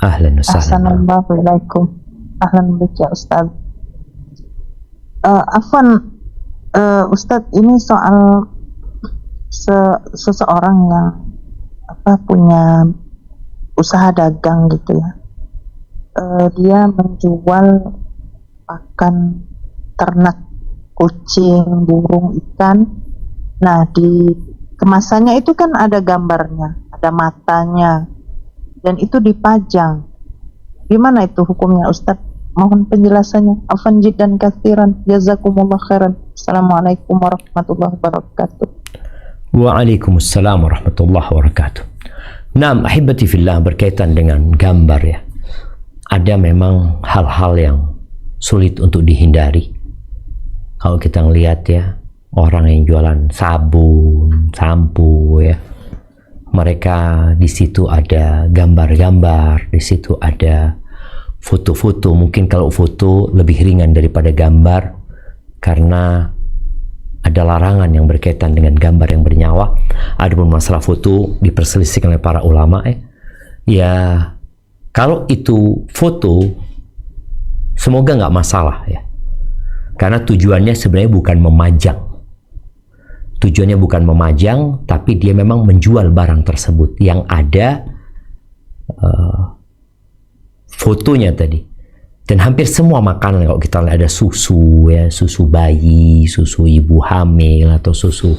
Ahlan wa sahlan. Assalamualaikum. Ahlan bik ya Ustaz. Afwan, Ustaz, ini soal seseorang yang punya usaha dagang gitu ya. Dia menjual pakan ternak kucing, burung, ikan. Nah, di kemasannya itu kan ada gambarnya, ada matanya, dan itu dipajang. Gimana itu hukumnya, Ustaz? Mohon penjelasannya. Afwan jiddan katsiran. Jazakumullah khairan. Assalamualaikum warahmatullahi wabarakatuh. Waalaikumsalam warahmatullahi wabarakatuh. Naam, ahibati fillah, berkaitan dengan gambar ya. Ada memang hal-hal yang sulit untuk dihindari. Kalau kita ngelihat ya, orang yang jualan sabun, sampo ya, mereka di situ ada gambar-gambar, di situ ada foto-foto. Mungkin kalau foto lebih ringan daripada gambar karena ada larangan yang berkaitan dengan gambar yang bernyawa. Adapun masalah foto diperselisihkan oleh para ulama ya kalau itu foto semoga nggak masalah ya, karena tujuannya sebenarnya bukan memajang. Tujuannya bukan memajang, tapi dia memang menjual barang tersebut yang ada fotonya tadi. Dan hampir semua makanan, kalau kita lihat ada susu ya, susu bayi, susu ibu hamil, atau susu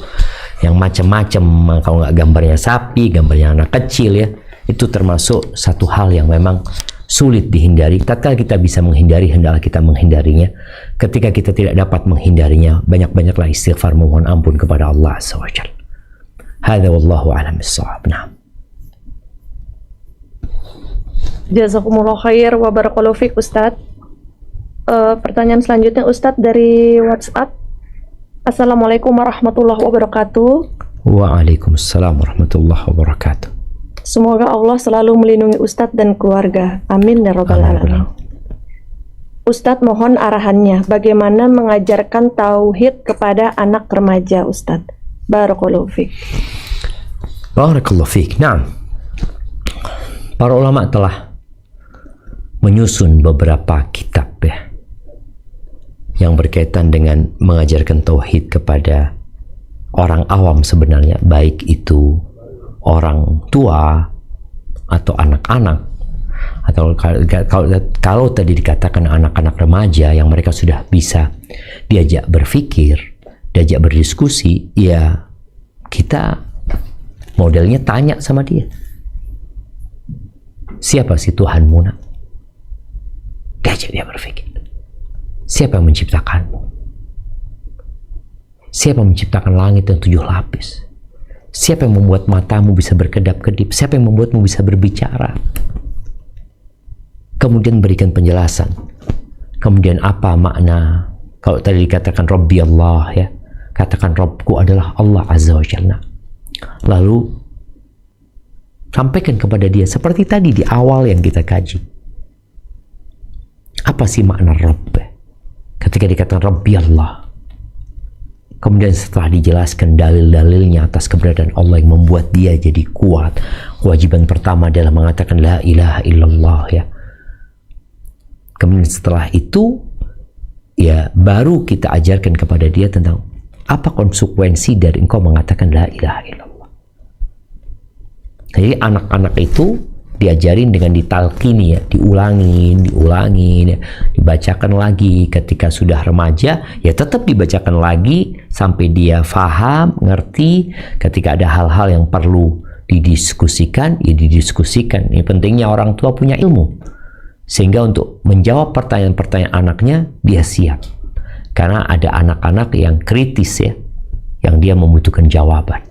yang macam-macam, kalau nggak gambarnya sapi, gambarnya anak kecil ya, itu termasuk satu hal yang memang sulit dihindari. Tatkala kita bisa menghindari, hendaklah kita menghindarinya. Ketika kita tidak dapat menghindarinya, banyak-banyaklah istighfar, mohon ampun kepada Allah SWT. Hadza wallahu a'lam bissawab. Nah. Jazakumullah khair wa barakallahu fiik Ustadz. Pertanyaan selanjutnya Ustadz dari WhatsApp. Assalamualaikum warahmatullahi wabarakatuh. Waalaikumsalam warahmatullahi wabarakatuh. Semoga Allah selalu melindungi Ustadz dan keluarga. Amin ya rabbal alamin. Ustadz mohon arahannya bagaimana mengajarkan tauhid kepada anak remaja Ustadz. Barakallahu fiik. Barakallahu fiik. Nah, para ulama telah menyusun beberapa kitab ya yang berkaitan dengan mengajarkan tauhid kepada orang awam sebenarnya, baik itu orang tua atau anak-anak. atau kalau tadi dikatakan anak-anak remaja yang mereka sudah bisa diajak berpikir, diajak berdiskusi, ya kita modelnya tanya sama dia, siapa sih Tuhanmu nak? Diajak dia berpikir, siapa yang menciptakanmu? Siapa yang menciptakan langit yang 7 lapis? Siapa yang membuat matamu bisa berkedap-kedip? Siapa yang membuatmu bisa berbicara? Kemudian berikan penjelasan. Kemudian apa makna? Kalau tadi dikatakan Rabbi Allah, ya, katakan Rabbku adalah Allah Azza wa Jalla. Lalu sampaikan kepada dia seperti tadi di awal yang kita kaji. Apa sih makna Rabb? Ketika dikatakan Rabbi Allah, kemudian setelah dijelaskan dalil-dalilnya atas keberadaan Allah yang membuat dia jadi kuat, kewajiban pertama adalah mengatakan la ilaha illallah, ya. Kemudian setelah itu, ya, baru kita ajarkan kepada dia tentang apa konsekuensi dari engkau mengatakan la ilaha illallah. Jadi anak-anak itu diajarin dengan ditalkini, ya, diulangin, ya, dibacakan lagi. Ketika sudah remaja, ya tetap dibacakan lagi sampai dia faham, ngerti. Ketika ada hal-hal yang perlu didiskusikan, ya didiskusikan. Ini pentingnya orang tua punya ilmu, sehingga untuk menjawab pertanyaan-pertanyaan anaknya dia siap. Karena ada anak-anak yang kritis, ya, yang dia membutuhkan jawaban.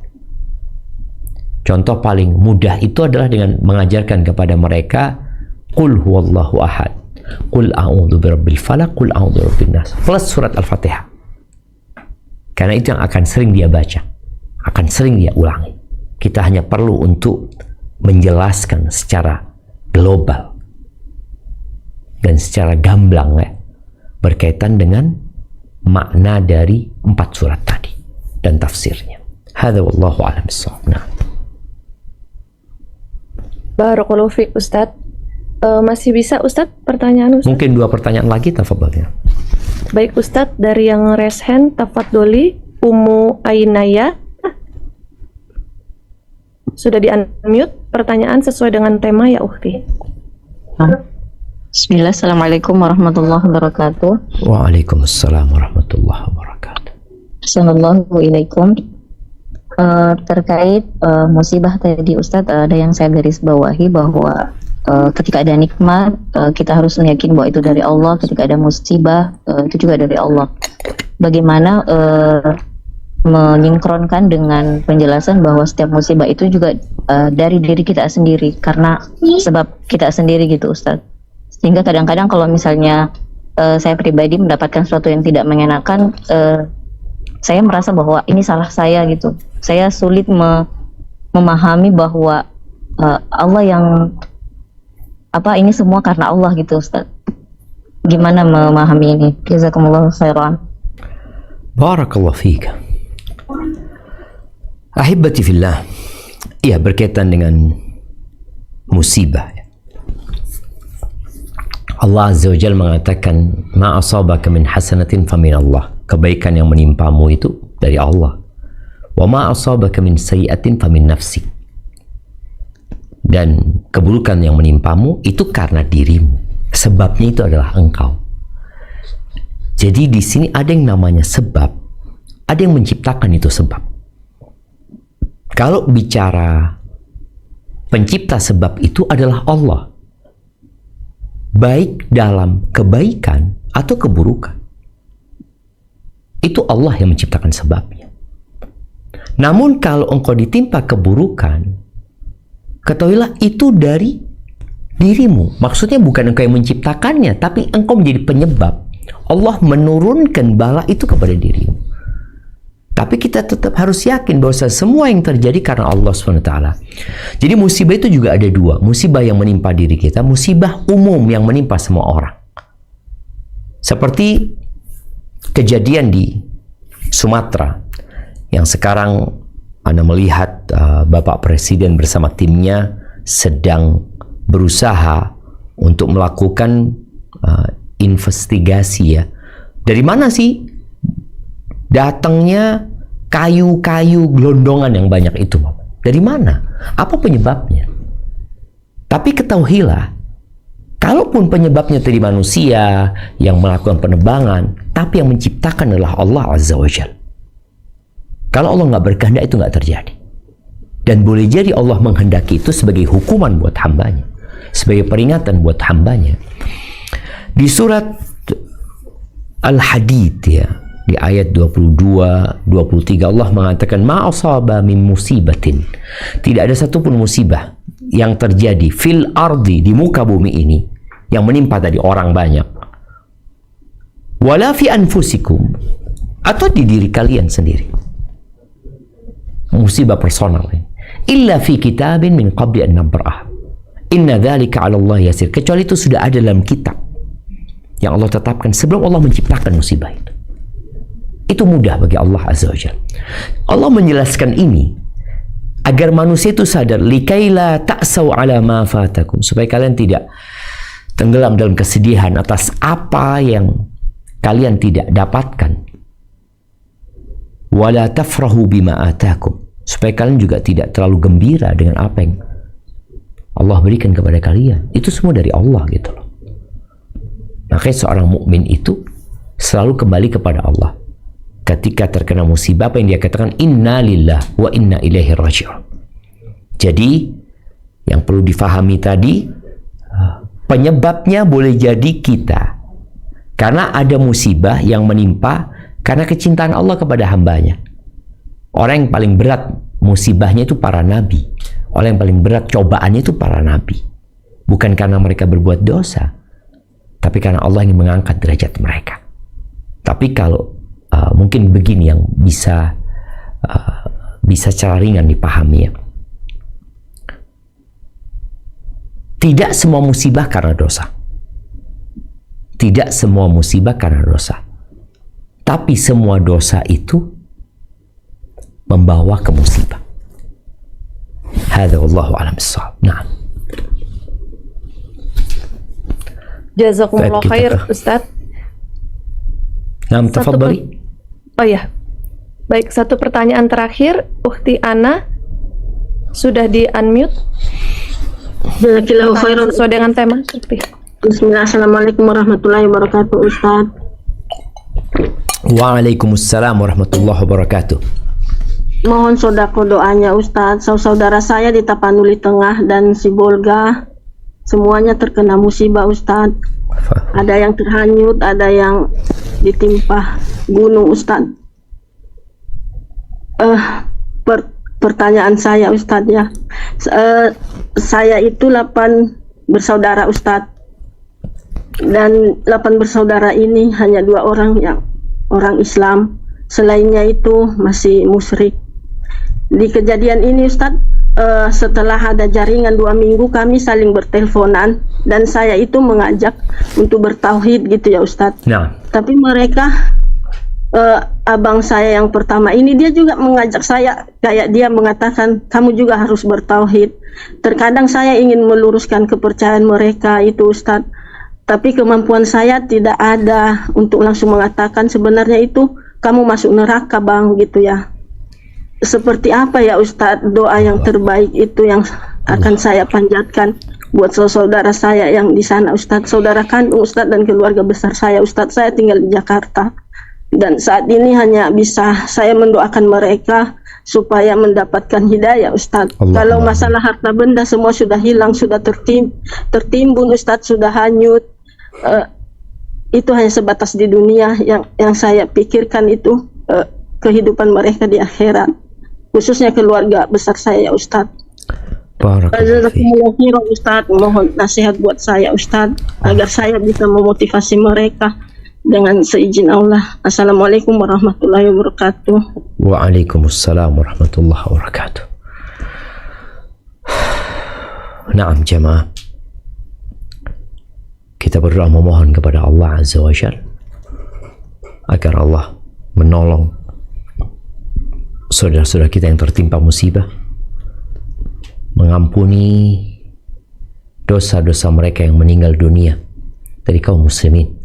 Contoh paling mudah itu adalah dengan mengajarkan kepada mereka Qul huwallahu ahad, Qul a'udzu birabbil falaq, Qul a'udzu birabbin nas, plus surat Al-Fatihah. Karena itu yang akan sering dia baca, akan sering dia ulangi. Kita hanya perlu untuk menjelaskan secara global dan secara gamblang, ya, berkaitan dengan makna dari 4 surat tadi dan tafsirnya. Hadza wallahu a'lam bissawab. Nah. Barakallahu fiik Ustadz. Masih bisa Ustadz pertanyaan Ustadz? Mungkin 2 pertanyaan lagi, tafadhalnya. Baik Ustadz, dari yang raise hand, tafadholi, Umu Ainaya. Sudah di-unmute, pertanyaan sesuai dengan tema ya Ukhti. Bismillah, Assalamualaikum warahmatullahi wabarakatuh. Waalaikumsalam warahmatullahi wabarakatuh. Assalamualaikum. Terkait musibah tadi Ustadz, ada yang saya garis bawahi bahwa ketika ada nikmat kita harus meyakini bahwa itu dari Allah, ketika ada musibah itu juga dari Allah. Bagaimana menyinkronkan dengan penjelasan bahwa setiap musibah itu juga dari diri kita sendiri, karena sebab kita sendiri gitu Ustadz. Sehingga kadang-kadang kalau misalnya saya pribadi mendapatkan sesuatu yang tidak mengenakan, saya merasa bahwa ini salah saya gitu. Saya sulit memahami bahwa Allah yang ini semua karena Allah gitu Ustaz. Gimana memahami ini? Jazakumullah khairan. Barakallahu fiik. Ahibati fillah. Iya, berkaitan dengan musibah. Allah Azza wa Jalla mengatakan, ma asabaka min hasanatin famin Allah. Kebaikan yang menimpamu itu dari Allah. Wa ma asabaka min sayyi'atin famin nafsik. Dan keburukan yang menimpamu itu karena dirimu. Sebabnya itu adalah engkau. Jadi di sini ada yang namanya sebab, ada yang menciptakan itu sebab. Kalau bicara pencipta sebab itu adalah Allah, baik dalam kebaikan atau keburukan, itu Allah yang menciptakan sebabnya. Namun kalau engkau ditimpa keburukan, ketahuilah itu dari dirimu. Maksudnya bukan engkau yang menciptakannya, tapi engkau menjadi penyebab. Allah menurunkan bala itu kepada dirimu. Tapi kita tetap harus yakin bahwa semua yang terjadi karena Allah SWT. Jadi musibah itu juga ada 2. Musibah yang menimpa diri kita, musibah umum yang menimpa semua orang. Seperti kejadian di Sumatera, yang sekarang Anda melihat Bapak Presiden bersama timnya sedang berusaha untuk melakukan investigasi, ya. Dari mana sih datangnya kayu-kayu gelondongan yang banyak itu? Dari mana? Apa penyebabnya? Tapi ketahuilah Kalaupun penyebabnya tadi manusia yang melakukan penebangan, tapi yang menciptakan adalah Allah Azza wa Jalla. Kalau Allah nggak berkehendak, itu nggak terjadi. Dan boleh jadi Allah menghendaki itu sebagai hukuman buat hambanya, sebagai peringatan buat hambanya. Di surat Al-Hadid ya, di ayat 22-23 Allah mengatakan ma asaba min musibatin. Tidak ada satupun musibah yang terjadi fil ardi, di muka bumi ini, yang menimpa tadi orang banyak. Wala fi anfusikum, atau di diri kalian sendiri. Musibah personal ini. Illa fi kitabin min qabli an nabra'ah. Inna dzalika 'ala Allah yasir. Kecuali itu sudah ada dalam kitab yang Allah tetapkan sebelum Allah menciptakan musibah itu. Itu mudah bagi Allah Azza wa Jalla. Allah menjelaskan ini agar manusia itu sadar, likaila ta'sau 'ala ma fatakum, supaya kalian tidak tenggelam dalam kesedihan atas apa yang kalian tidak dapatkan. Wala tafrahu bima atakum, supaya kalian juga tidak terlalu gembira dengan apa yang Allah berikan kepada kalian. Itu semua dari Allah gitu loh. Makanya seorang mukmin itu selalu kembali kepada Allah. Ketika terkena musibah, apa yang dia katakan? Inna lillah wa inna ilaihi raji'un. Jadi yang perlu difahami tadi, penyebabnya boleh jadi kita, karena ada musibah yang menimpa karena kecintaan Allah kepada hambanya. Orang yang paling berat musibahnya itu para nabi. Orang yang paling berat cobaannya itu para nabi. Bukan karena mereka berbuat dosa, tapi karena Allah ingin mengangkat derajat mereka. Tapi kalau mungkin begini yang bisa secara ringan dipahami ya. Tidak semua musibah karena dosa. Tidak semua musibah karena dosa. Tapi semua dosa itu membawa ke musibah. Hadza wallahu a'lam bissawab. Naam. Jazakumullah khair, Ustaz. Naam, tafadhali. Oh ya. Baik, satu pertanyaan terakhir, Ukhti Ana sudah di-unmute. Jazakallahu khairan. Sesuai dengan tema. Bismillah, assalamualaikum warahmatullahi wabarakatuh, Ustaz. Waalaikumsalam warahmatullahi wabarakatuh. Mohon sodako doanya, Ustaz. Saudara saya di Tapanuli Tengah dan Sibolga semuanya terkena musibah, Ustaz. Ada yang terhanyut, ada yang ditimpa gunung, Ustaz. Pertanyaan saya, Ustaz ya. Saya itu 8 bersaudara, Ustaz. Dan 8 bersaudara ini hanya 2 orang yang orang Islam, selainnya itu masih musyrik. Di kejadian ini, Ustaz, setelah ada jaringan 2 minggu kami saling berteleponan dan saya itu mengajak untuk bertauhid gitu ya, Ustaz. Nah. Tapi mereka abang saya yang pertama ini dia juga mengajak saya, kayak dia mengatakan kamu juga harus bertauhid. Terkadang saya ingin meluruskan kepercayaan mereka itu, Ustaz. Tapi kemampuan saya tidak ada untuk langsung mengatakan sebenarnya itu kamu masuk neraka, Bang, gitu ya. Seperti apa ya, Ustadz, doa yang terbaik itu yang akan saya panjatkan buat saudara saya yang di sana, Ustadz, saudara kandung, Ustadz, dan keluarga besar saya, Ustadz. Saya tinggal di Jakarta dan saat ini hanya bisa saya mendoakan mereka supaya mendapatkan hidayah, Ustadz. Kalau masalah harta benda semua sudah hilang, sudah tertimbun, Ustadz, sudah hanyut. Itu hanya sebatas di dunia. Yang saya pikirkan itu kehidupan mereka di akhirat, khususnya keluarga besar saya, Ustadz. Ustadz, mohon nasihat buat saya, Ustadz, agar saya bisa memotivasi mereka dengan seizin Allah. Assalamualaikum warahmatullahi wabarakatuh. Waalaikumsalam warahmatullahi wabarakatuh. Naam jemaah, kita berdoa memohon kepada Allah Azza wa Jalla agar Allah menolong saudara-saudara kita yang tertimpa musibah, mengampuni dosa-dosa mereka yang meninggal dunia dari kaum muslimin,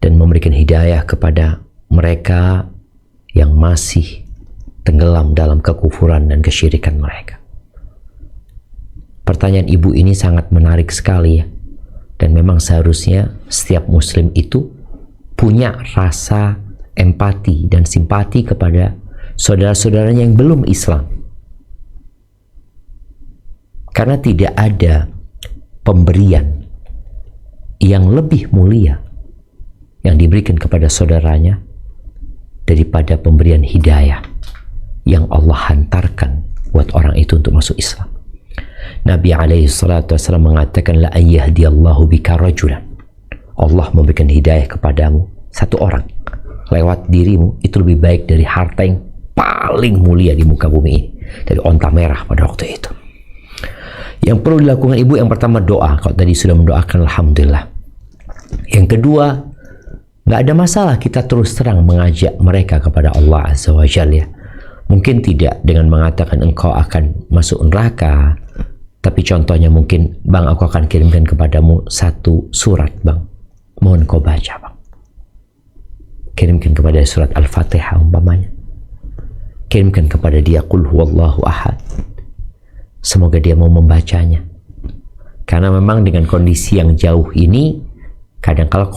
dan memberikan hidayah kepada mereka yang masih tenggelam dalam kekufuran dan kesyirikan mereka. Pertanyaan ibu ini sangat menarik sekali ya. Dan memang seharusnya setiap muslim itu punya rasa empati dan simpati kepada saudara-saudaranya yang belum Islam. Karena tidak ada pemberian yang lebih mulia yang diberikan kepada saudaranya daripada pemberian hidayah yang Allah hantarkan buat orang itu untuk masuk Islam. Nabi alaihi salatu wasallam mengatakan, la ayyahdiyallahu bika rajulan. Allah memberikan hidayah kepadamu satu orang lewat dirimu, itu lebih baik dari harta yang paling mulia di muka bumi ini, dari onta merah pada waktu itu. Yang perlu dilakukan ibu yang pertama doa. Kalau tadi sudah mendoakan, alhamdulillah. Yang kedua, nggak ada masalah kita terus terang mengajak mereka kepada Allah Azza wa Jalla. Mungkin tidak dengan mengatakan engkau akan masuk neraka, tapi contohnya mungkin, bang, aku akan kirimkan kepadamu satu surat, bang, mohon kau baca, bang. Kirimkan kepada surat Al-Fatihah umpamanya. Kirimkan kepada dia Qul huwallahu ahad. Semoga dia mau membacanya. Karena memang dengan kondisi yang jauh ini, kadang-kala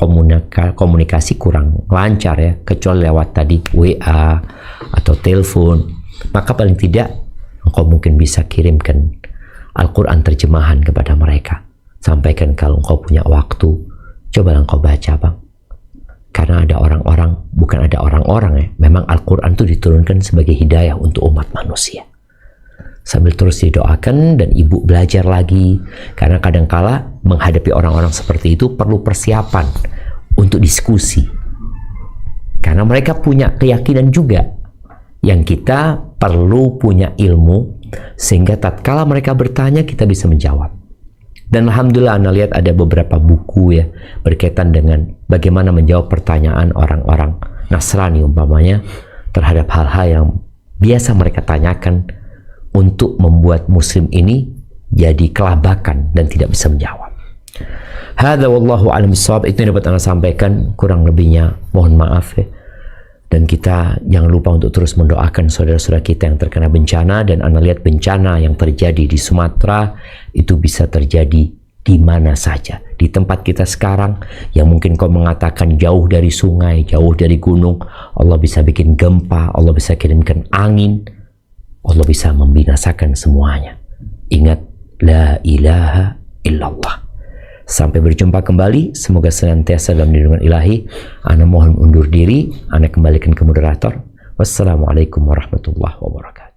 komunikasi kurang lancar ya, kecuali lewat tadi WA atau telepon. Maka paling tidak engkau mungkin bisa kirimkan Al-Quran terjemahan kepada mereka. Sampaikan kalau engkau punya waktu, coba engkau baca, bang. Karena ada orang-orang, bukan ada orang-orang ya, memang Al-Quran itu diturunkan sebagai hidayah untuk umat manusia. Sambil terus didoakan dan ibu belajar lagi, karena kadangkala menghadapi orang-orang seperti itu perlu persiapan untuk diskusi, karena mereka punya keyakinan juga yang kita perlu punya ilmu, sehingga tatkala mereka bertanya kita bisa menjawab. Dan alhamdulillah Anda lihat ada beberapa buku ya berkaitan dengan bagaimana menjawab pertanyaan orang-orang Nasrani umpamanya terhadap hal-hal yang biasa mereka tanyakan, untuk membuat muslim ini jadi kelabakan dan tidak bisa menjawab. Hadza wallahu a'lam bissawab. Itu yang dapat Anda sampaikan, kurang lebihnya mohon maaf ya. Dan kita jangan lupa untuk terus mendoakan saudara-saudara kita yang terkena bencana. Dan Anda lihat bencana yang terjadi di Sumatera itu bisa terjadi di mana saja. Di tempat kita sekarang yang mungkin kau mengatakan jauh dari sungai, jauh dari gunung, Allah bisa bikin gempa, Allah bisa kirimkan angin, Allah bisa membinasakan semuanya. Ingat, la ilaha illallah. Sampai berjumpa kembali, semoga senantiasa dalam lindungan ilahi. Ana mohon undur diri, Ana kembalikan ke moderator. Wassalamualaikum warahmatullahi wabarakatuh.